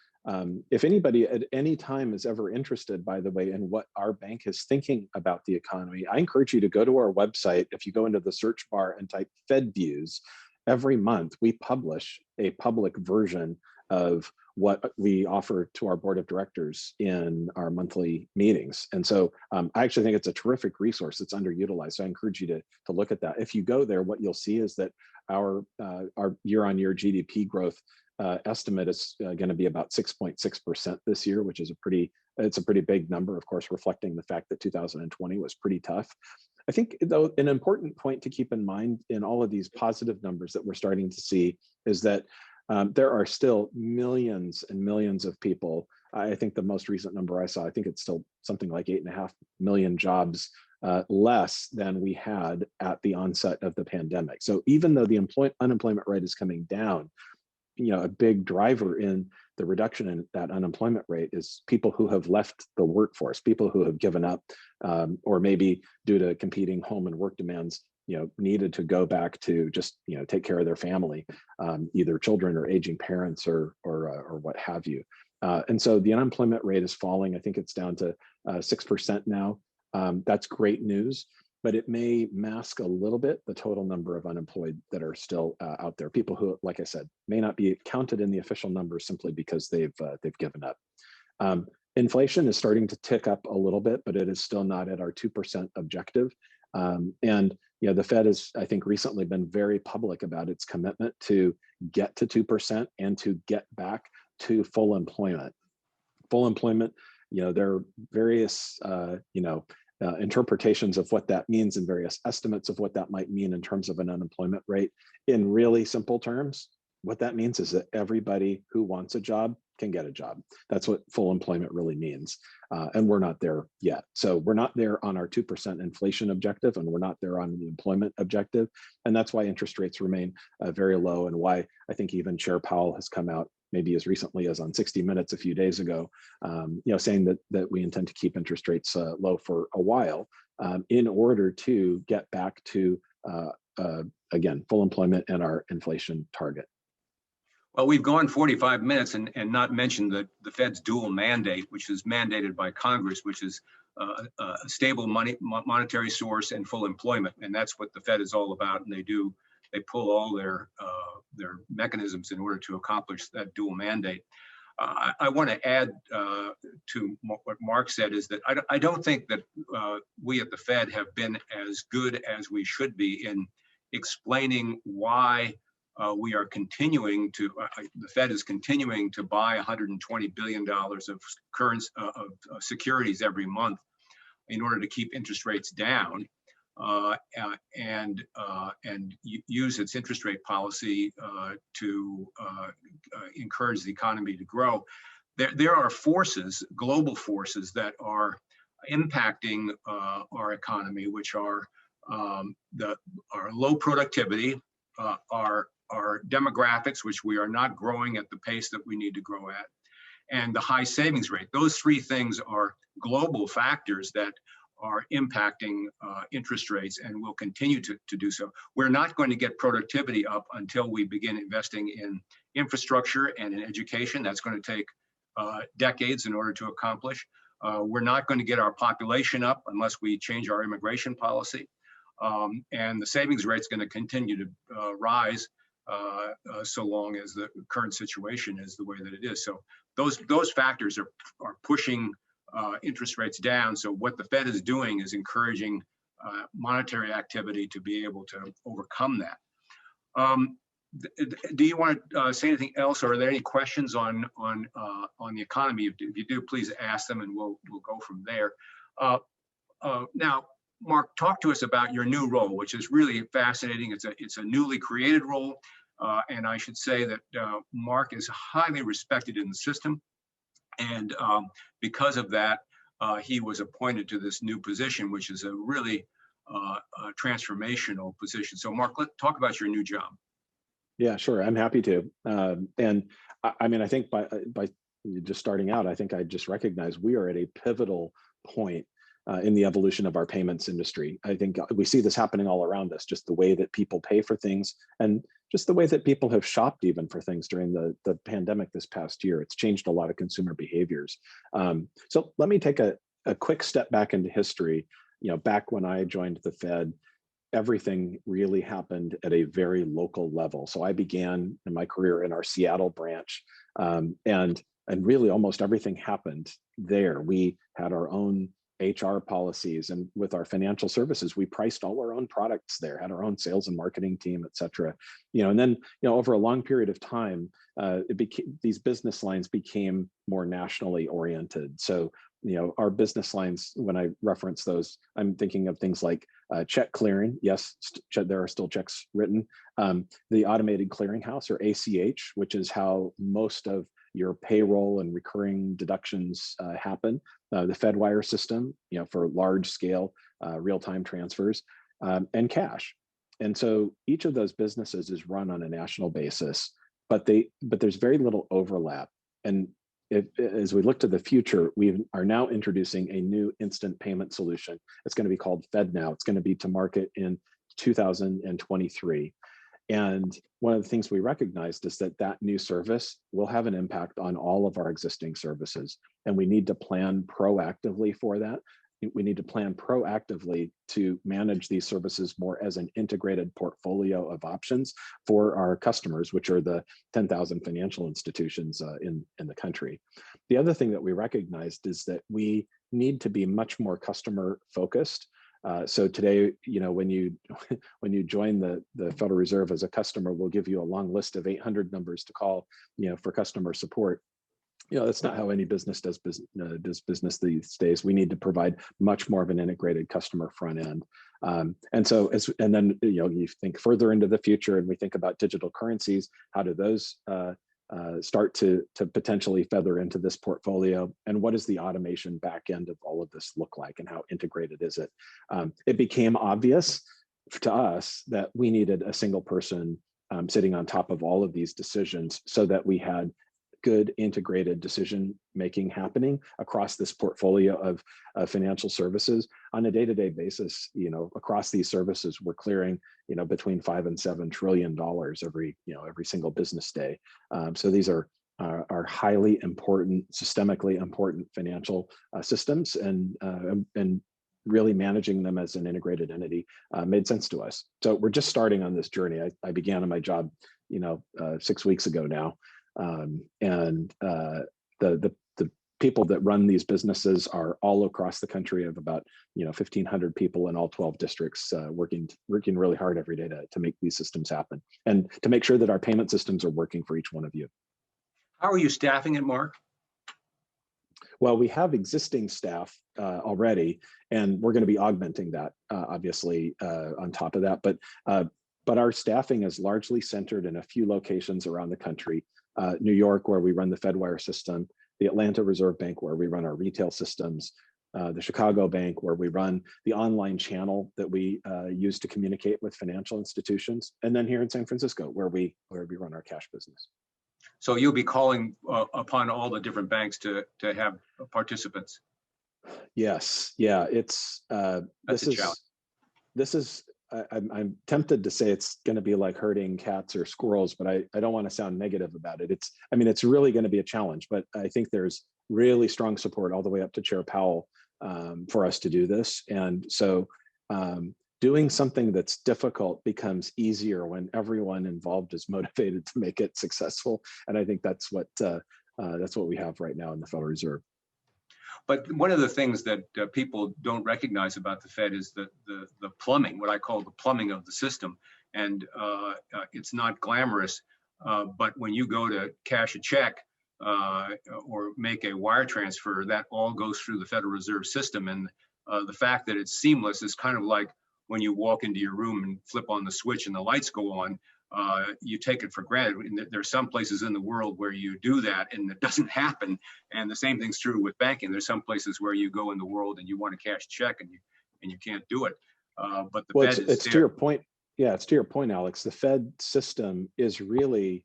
B: If anybody at any time is ever interested, by the way, in what our bank is thinking about the economy, I encourage you to go to our website. If you go into the search bar and type Fed Views, every month we publish a public version of what we offer to our board of directors in our monthly meetings. And so I actually think it's a terrific resource. It's underutilized. So I encourage you to look at that. If you go there, what you'll see is that our year-on-year GDP growth estimate is going to be about 6.6% this year, which is a pretty big number, of course, reflecting the fact that 2020 was pretty tough. I think, though, an important point to keep in mind in all of these positive numbers that we're starting to see is that there are still millions and millions of people. I think the most recent number I saw, I think it's still something like 8.5 million jobs less than we had at the onset of the pandemic. So even though the unemployment rate is coming down, a big driver in the reduction in that unemployment rate is people who have left the workforce, people who have given up, or maybe due to competing home and work demands, needed to go back to just, take care of their family, either children or aging parents or what have you. And so the unemployment rate is falling. I think it's down to 6% now. That's great news, but it may mask a little bit the total number of unemployed that are still out there. People who, like I said, may not be counted in the official numbers simply because they've given up. Inflation is starting to tick up a little bit, but it is still not at our 2% objective. And the Fed has, I think, recently been very public about its commitment to get to 2% and to get back to full employment. Full employment, there are various, interpretations of what that means and various estimates of what that might mean in terms of an unemployment rate. In really simple terms, what that means is that everybody who wants a job can get a job. That's what full employment really means. And we're not there yet. So we're not there on our 2% inflation objective, and we're not there on the employment objective. And that's why interest rates remain very low, and why I think even Chair Powell has come out maybe as recently as on 60 Minutes a few days ago, saying that we intend to keep interest rates low for a while in order to get back to, again, full employment and our inflation target.
C: Well, we've gone 45 minutes and not mentioned the Fed's dual mandate, which is mandated by Congress, which is a stable monetary source and full employment. And that's what the Fed is all about. And they pull all their mechanisms in order to accomplish that dual mandate. I want to add to what Mark said is that I don't think that we at the Fed have been as good as we should be in explaining why we are continuing to, the Fed is continuing to buy $120 billion of securities every month in order to keep interest rates down. And use its interest rate policy to encourage the economy to grow. there are forces, global forces that are impacting our economy, which are our low productivity, our demographics, which we are not growing at the pace that we need to grow at, and the high savings rate. Those three things are global factors that are impacting interest rates and will continue to do so. We're not going to get productivity up until we begin investing in infrastructure and in education. That's going to take decades in order to accomplish. We're not going to get our population up unless we change our immigration policy. And the savings rate is going to continue to rise so long as the current situation is the way that it is. So those factors are pushing interest rates down. So what the Fed is doing is encouraging monetary activity to be able to overcome that. Do you want to say anything else, or are there any questions on the economy? If you do, please ask them, and we'll go from there. Now, Mark, talk to us about your new role, which is really fascinating. It's a newly created role, and I should say that Mark is highly respected in the system, and because of that, he was appointed to this new position, which is a really transformational position. So, Mark, let's talk about your new job.
B: Yeah, sure. I'm happy to. And I mean, I think by just starting out, I think I just recognize we are at a pivotal point in the evolution of our payments industry. I think we see this happening all around us, just the way that people pay for things and just the way that people have shopped even for things during the pandemic this past year. It's changed a lot of consumer behaviors. So let me take a quick step back into history. You know, back when I joined the Fed, everything really happened at a very local level. So I began in my career in our Seattle branch, and really almost everything happened there. We had our own HR policies, and with our financial services, we priced all our own products there, had our own sales and marketing team, et cetera. You know, and then, you know, over a long period of time, these business lines became more nationally oriented. So, you know, our business lines, when I reference those, I'm thinking of things like check clearing. Yes, there are still checks written. The automated clearinghouse, or ACH, which is how most of your payroll and recurring deductions happen. The FedWire system, you know, for large scale real-time transfers, and cash. And so each of those businesses is run on a national basis, but there's very little overlap. And as we look to the future, we are now introducing a new instant payment solution. It's going to be called FedNow. It's going to be to market in 2023. And one of the things we recognized is that new service will have an impact on all of our existing services. And we need to plan proactively for that. We need to plan proactively to manage these services more as an integrated portfolio of options for our customers, which are the 10,000 financial institutions in the country. The other thing that we recognized is that we need to be much more customer focused. So today, you know, when you join the Federal Reserve as a customer, we'll give you a long list of 800 numbers to call, you know, for customer support. You know, that's not how any business does business these days. We need to provide much more of an integrated customer front end. And then, you know, you think further into the future and we think about digital currencies. How do those start to potentially feather into this portfolio? And what does the automation back end of all of this look like, and how integrated is it? It became obvious to us that we needed a single person sitting on top of all of these decisions so that we had good integrated decision making happening across this portfolio of financial services on a day-to-day basis. You know, across these services, we're clearing, you know, between $5 and $7 trillion every single business day. So these are highly important, systemically important financial systems, and really managing them as an integrated entity made sense to us. So we're just starting on this journey. I began on my job, you know, 6 weeks ago now. And the people that run these businesses are all across the country, of about, you know, 1,500 people in all 12 districts, working really hard every day to make these systems happen, and to make sure that our payment systems are working for each one of you.
C: How are you staffing it, Mark?
B: Well, we have existing staff already, and we're going to be augmenting that, obviously, on top of that. But our staffing is largely centered in a few locations around the country. New York, where we run the FedWire system, the Atlanta Reserve Bank, where we run our retail systems, the Chicago Bank, where we run the online channel that we use to communicate with financial institutions, and then here in San Francisco, where we run our cash business.
C: So you'll be calling upon all the different banks to have participants.
B: Yes, yeah, it's
C: That's a challenge.
B: I'm tempted to say it's going to be like herding cats or squirrels, but I don't want to sound negative about it. It's really going to be a challenge, but I think there's really strong support all the way up to Chair Powell for us to do this. And so doing something that's difficult becomes easier when everyone involved is motivated to make it successful. And I think that's what we have right now in the Federal Reserve.
C: But one of the things that people don't recognize about the Fed is the plumbing, what I call the plumbing of the system. And it's not glamorous, but when you go to cash a check or make a wire transfer, that all goes through the Federal Reserve System. And the fact that it's seamless is kind of like when you walk into your room and flip on the switch and the lights go on. You take it for granted. There's some places in the world where you do that and it doesn't happen. And the same thing's true with banking. There's some places where you go in the world and you want to cash a check and you can't do it. But the Fed is
B: to your point. Yeah, it's to your point, Alex. The Fed system is really,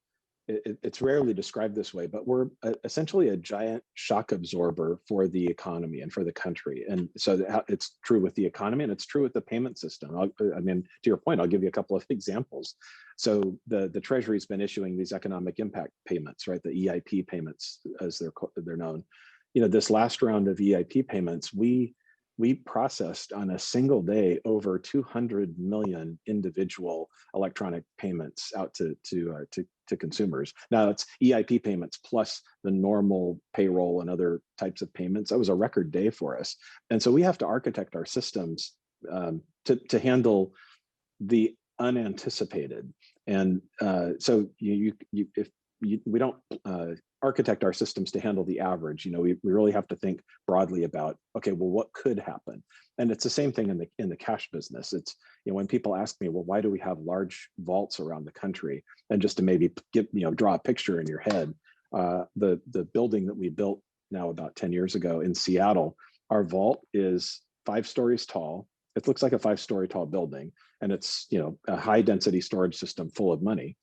B: it's rarely described this way, but we're essentially a giant shock absorber for the economy and for the country. And so it's true with the economy and it's true with the payment system. To your point, I'll give you a couple of examples. So the Treasury's been issuing these economic impact payments, right? The EIP payments, as they're known. This last round of EIP payments, we processed on a single day over 200 million individual electronic payments out to consumers. Now it's EIP payments plus the normal payroll and other types of payments. That was a record day for us. And so we have to architect our systems to handle the unanticipated. And so if we don't architect our systems to handle the average, we really have to think broadly about, okay, well, what could happen? And it's the same thing in the cash business. It's, when people ask me, well, why do we have large vaults around the country? And just to maybe draw a picture in your head, the building that we built now about 10 years ago in Seattle, our vault is 5 stories tall. It looks like a 5-story tall building, and it's a high density storage system full of money.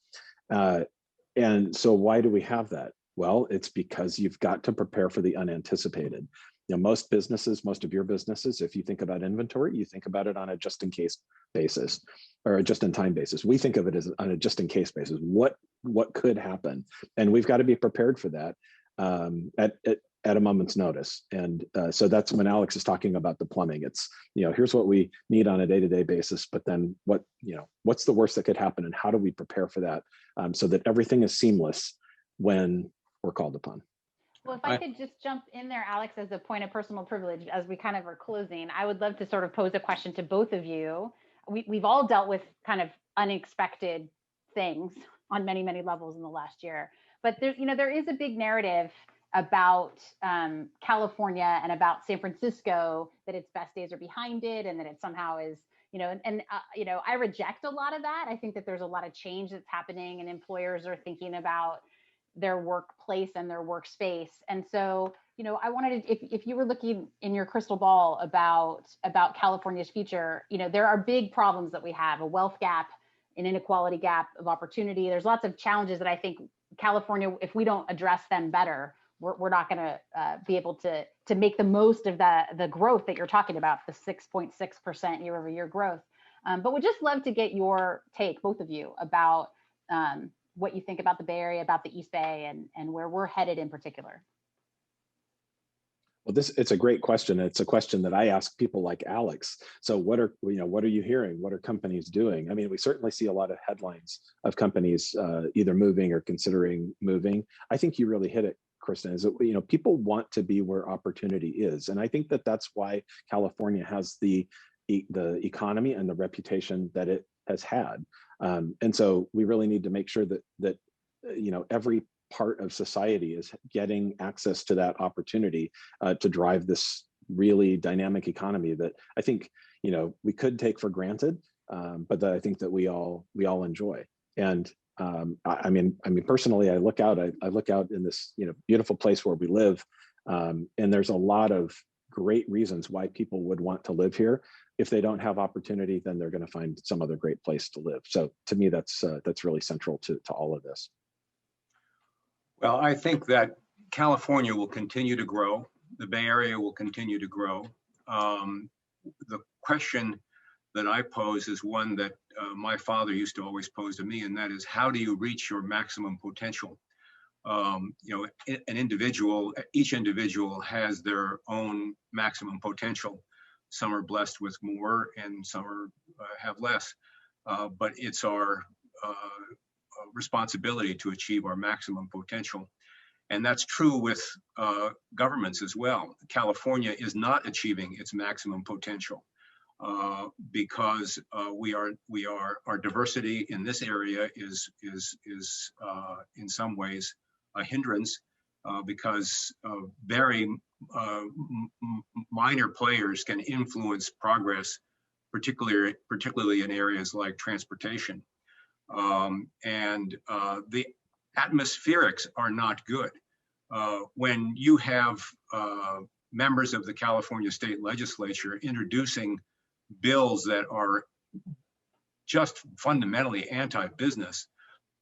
B: And so why do we have that? Well, it's because you've got to prepare for the unanticipated. Most of your businesses, if you think about inventory, you think about it on a just-in-case basis or a just-in-time basis. We think of it as on a just-in-case basis. What could happen? And we've got to be prepared for that at a moment's notice. And so that's when Alex is talking about the plumbing. It's, here's what we need on a day-to-day basis, but then what's the worst that could happen and how do we prepare for that so that everything is seamless when we're called upon.
A: Well, if I could just jump in there, Alex, as a point of personal privilege, as we kind of are closing, I would love to sort of pose a question to both of you. We've all dealt with kind of unexpected things on many, many levels in the last year, but there is a big narrative about California and about San Francisco, that its best days are behind it, and that it somehow is, I reject a lot of that. I think that there's a lot of change that's happening, and employers are thinking about their workplace and their workspace. And so, I wanted to, if you were looking in your crystal ball about California's future, there are big problems that we have: a wealth gap, an inequality gap of opportunity. There's lots of challenges that I think California, if we don't address them better, we're not going to be able to make the most of the growth that you're talking about, the 6.6% year-over-year growth. But we'd just love to get your take, both of you, about what you think about the Bay Area, about the East Bay, and where we're headed in particular.
B: Well, it's a great question. It's a question that I ask people like Alex. So what are you hearing? What are companies doing? I mean, we certainly see a lot of headlines of companies either moving or considering moving. I think you really hit it, Kristen, is that, people want to be where opportunity is. And I think that that's why California has the economy and the reputation that it has had. And so we really need to make sure that every part of society is getting access to that opportunity to drive this really dynamic economy that I think, we could take for granted, but that I think that we all enjoy. And I mean, personally, I look out in this, beautiful place where we live, and there's a lot of great reasons why people would want to live here. If they don't have opportunity, then they're going to find some other great place to live. So to me, that's really central to all of this.
C: Well, I think that California will continue to grow. The Bay Area will continue to grow. The question that I pose is one that my father used to always pose to me, and that is, how do you reach your maximum potential? Each individual has their own maximum potential. Some are blessed with more and some have less, but it's our responsibility to achieve our maximum potential. And that's true with governments as well. California is not achieving its maximum potential because our diversity in this area is in some ways a hindrance because very minor players can influence progress, particularly in areas like transportation. The atmospherics are not good. When you have members of the California State Legislature introducing bills that are just fundamentally anti-business,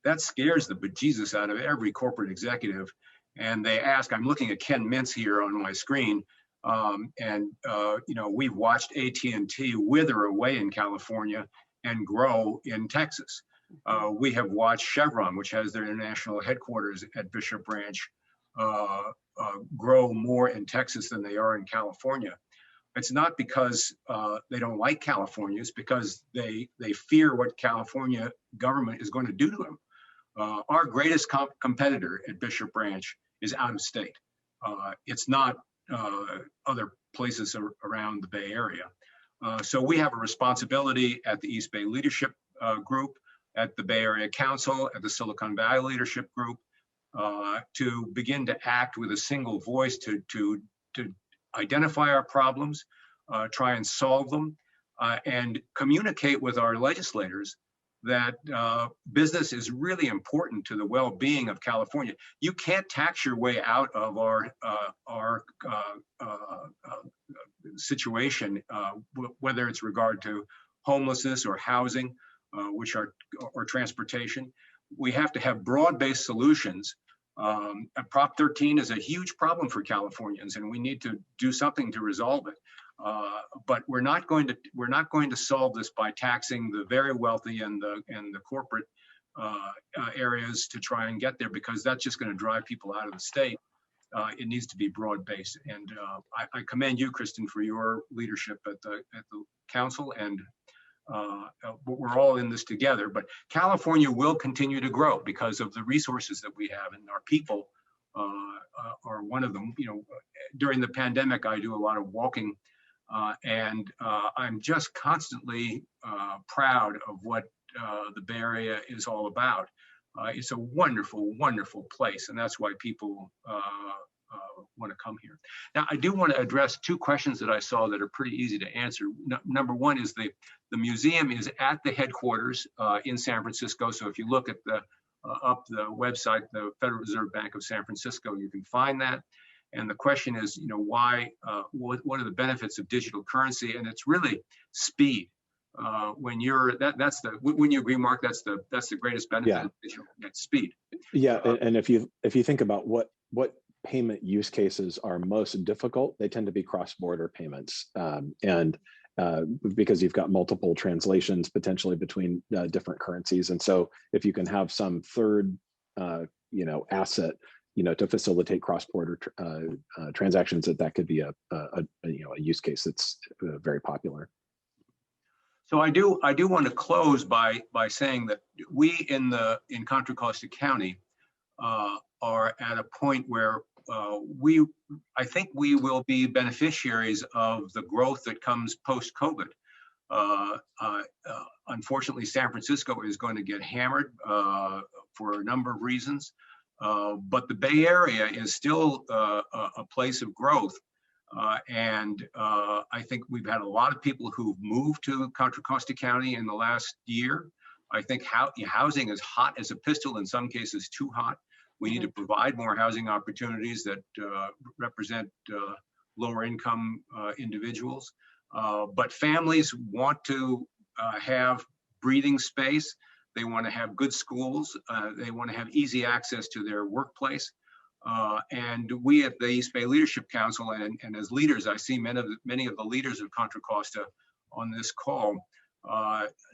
C: that scares the bejesus out of every corporate executive. And they ask, I'm looking at Ken Mintz here on my screen, we've watched AT&T wither away in California and grow in Texas. We have watched Chevron, which has their international headquarters at Bishop Ranch, grow more in Texas than they are in California. It's not because they don't like California, it's because they fear what California government is going to do to them. Our greatest competitor at Bishop Ranch is out of state. It's not other places around the Bay Area. So we have a responsibility at the East Bay Leadership Group, at the Bay Area Council, at the Silicon Valley Leadership Group, to begin to act with a single voice to identify our problems, try and solve them, and communicate with our legislators that business is really important to the well-being of California. You can't tax your way out of our situation, whether it's regard to homelessness or housing, or transportation. We have to have broad-based solutions. Prop 13 is a huge problem for Californians, and we need to do something to resolve it. But we're not going to solve this by taxing the very wealthy and the corporate areas to try and get there, because that's just going to drive people out of the state. It needs to be broad-based, and I commend you, Kristen, for your leadership at the council, and we're all in this together. But California will continue to grow because of the resources that we have, and our people are one of them. During the pandemic, I do a lot of walking, and I'm just constantly proud of what the Bay Area is all about. It's a wonderful, wonderful place, and that's why people want to come here. Now, I do want to address two questions that I saw that are pretty easy to answer. Number one is the museum is at the headquarters in San Francisco. So if you look at up the website, the Federal Reserve Bank of San Francisco, you can find that. And the question is, why? What are the benefits of digital currency? And it's really speed. When you agree, Mark, that's the greatest benefit.
B: Yeah.
C: Of digital, that's speed.
B: Yeah, and if you think about what payment use cases are most difficult, they tend to be cross-border payments, because you've got multiple translations potentially between different currencies. And so if you can have some third asset to facilitate cross-border transactions, that could be a use case that's very popular.
C: So I do want to close by saying that we in Contra Costa County are at a point where I think we will be beneficiaries of the growth that comes post-COVID. Unfortunately, San Francisco is going to get hammered for a number of reasons, but the Bay Area is still a place of growth. And I think we've had a lot of people who've moved to Contra Costa County in the last year. I think housing is hot as a pistol, in some cases too hot. We need to provide more housing opportunities that represent lower income individuals. But families want to have breathing space. They want to have good schools. They want to have easy access to their workplace. And we at the East Bay Leadership Council, and as leaders, I see many of the leaders of Contra Costa on this call,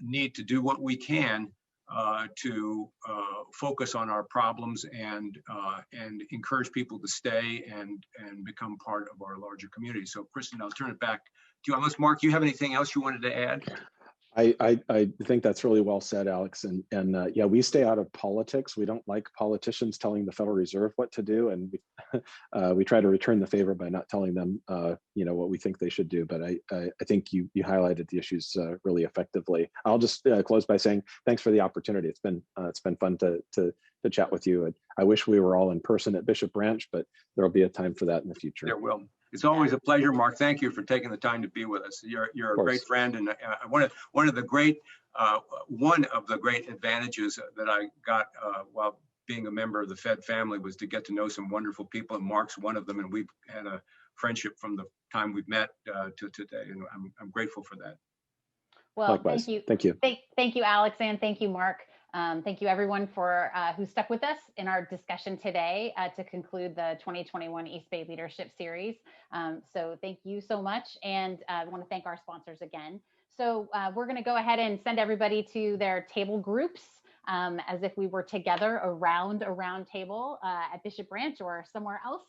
C: need to do what we can to focus on our problems and encourage people to stay and become part of our larger community. So, Kristen, I'll turn it back to you. Unless, Mark, you have anything else you wanted to add?
B: I think that's really well said, Alex. And yeah, we stay out of politics. We don't like politicians telling the Federal Reserve what to do, and we try to return the favor by not telling them, what we think they should do. But I think you highlighted the issues really effectively. I'll just close by saying thanks for the opportunity. It's been fun to chat with you. And I wish we were all in person at Bishop Branch, but there'll be a time for that in the future.
C: There will. It's always a pleasure, Mark. Thank you for taking the time to be with us. You're a great friend, and one of the great advantages that I got while being a member of the Fed family was to get to know some wonderful people, and Mark's one of them. And we've had a friendship from the time we've met to today, and I'm grateful for that.
A: Well,
B: likewise.
A: Thank you. Thank you, Alex, and thank you, Mark. Thank you, everyone, for who stuck with us in our discussion today to conclude the 2021 East Bay Leadership Series. So thank you so much. And I want to thank our sponsors again. So we're going to go ahead and send everybody to their table groups as if we were together around a round table at Bishop Branch or somewhere else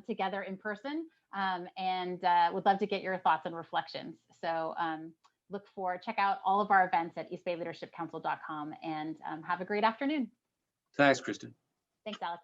A: together in person. And would love to get your thoughts and reflections. So check out all of our events at eastbayleadershipcouncil.com and have a great afternoon.
C: Thanks, Kristen.
A: Thanks, Alex.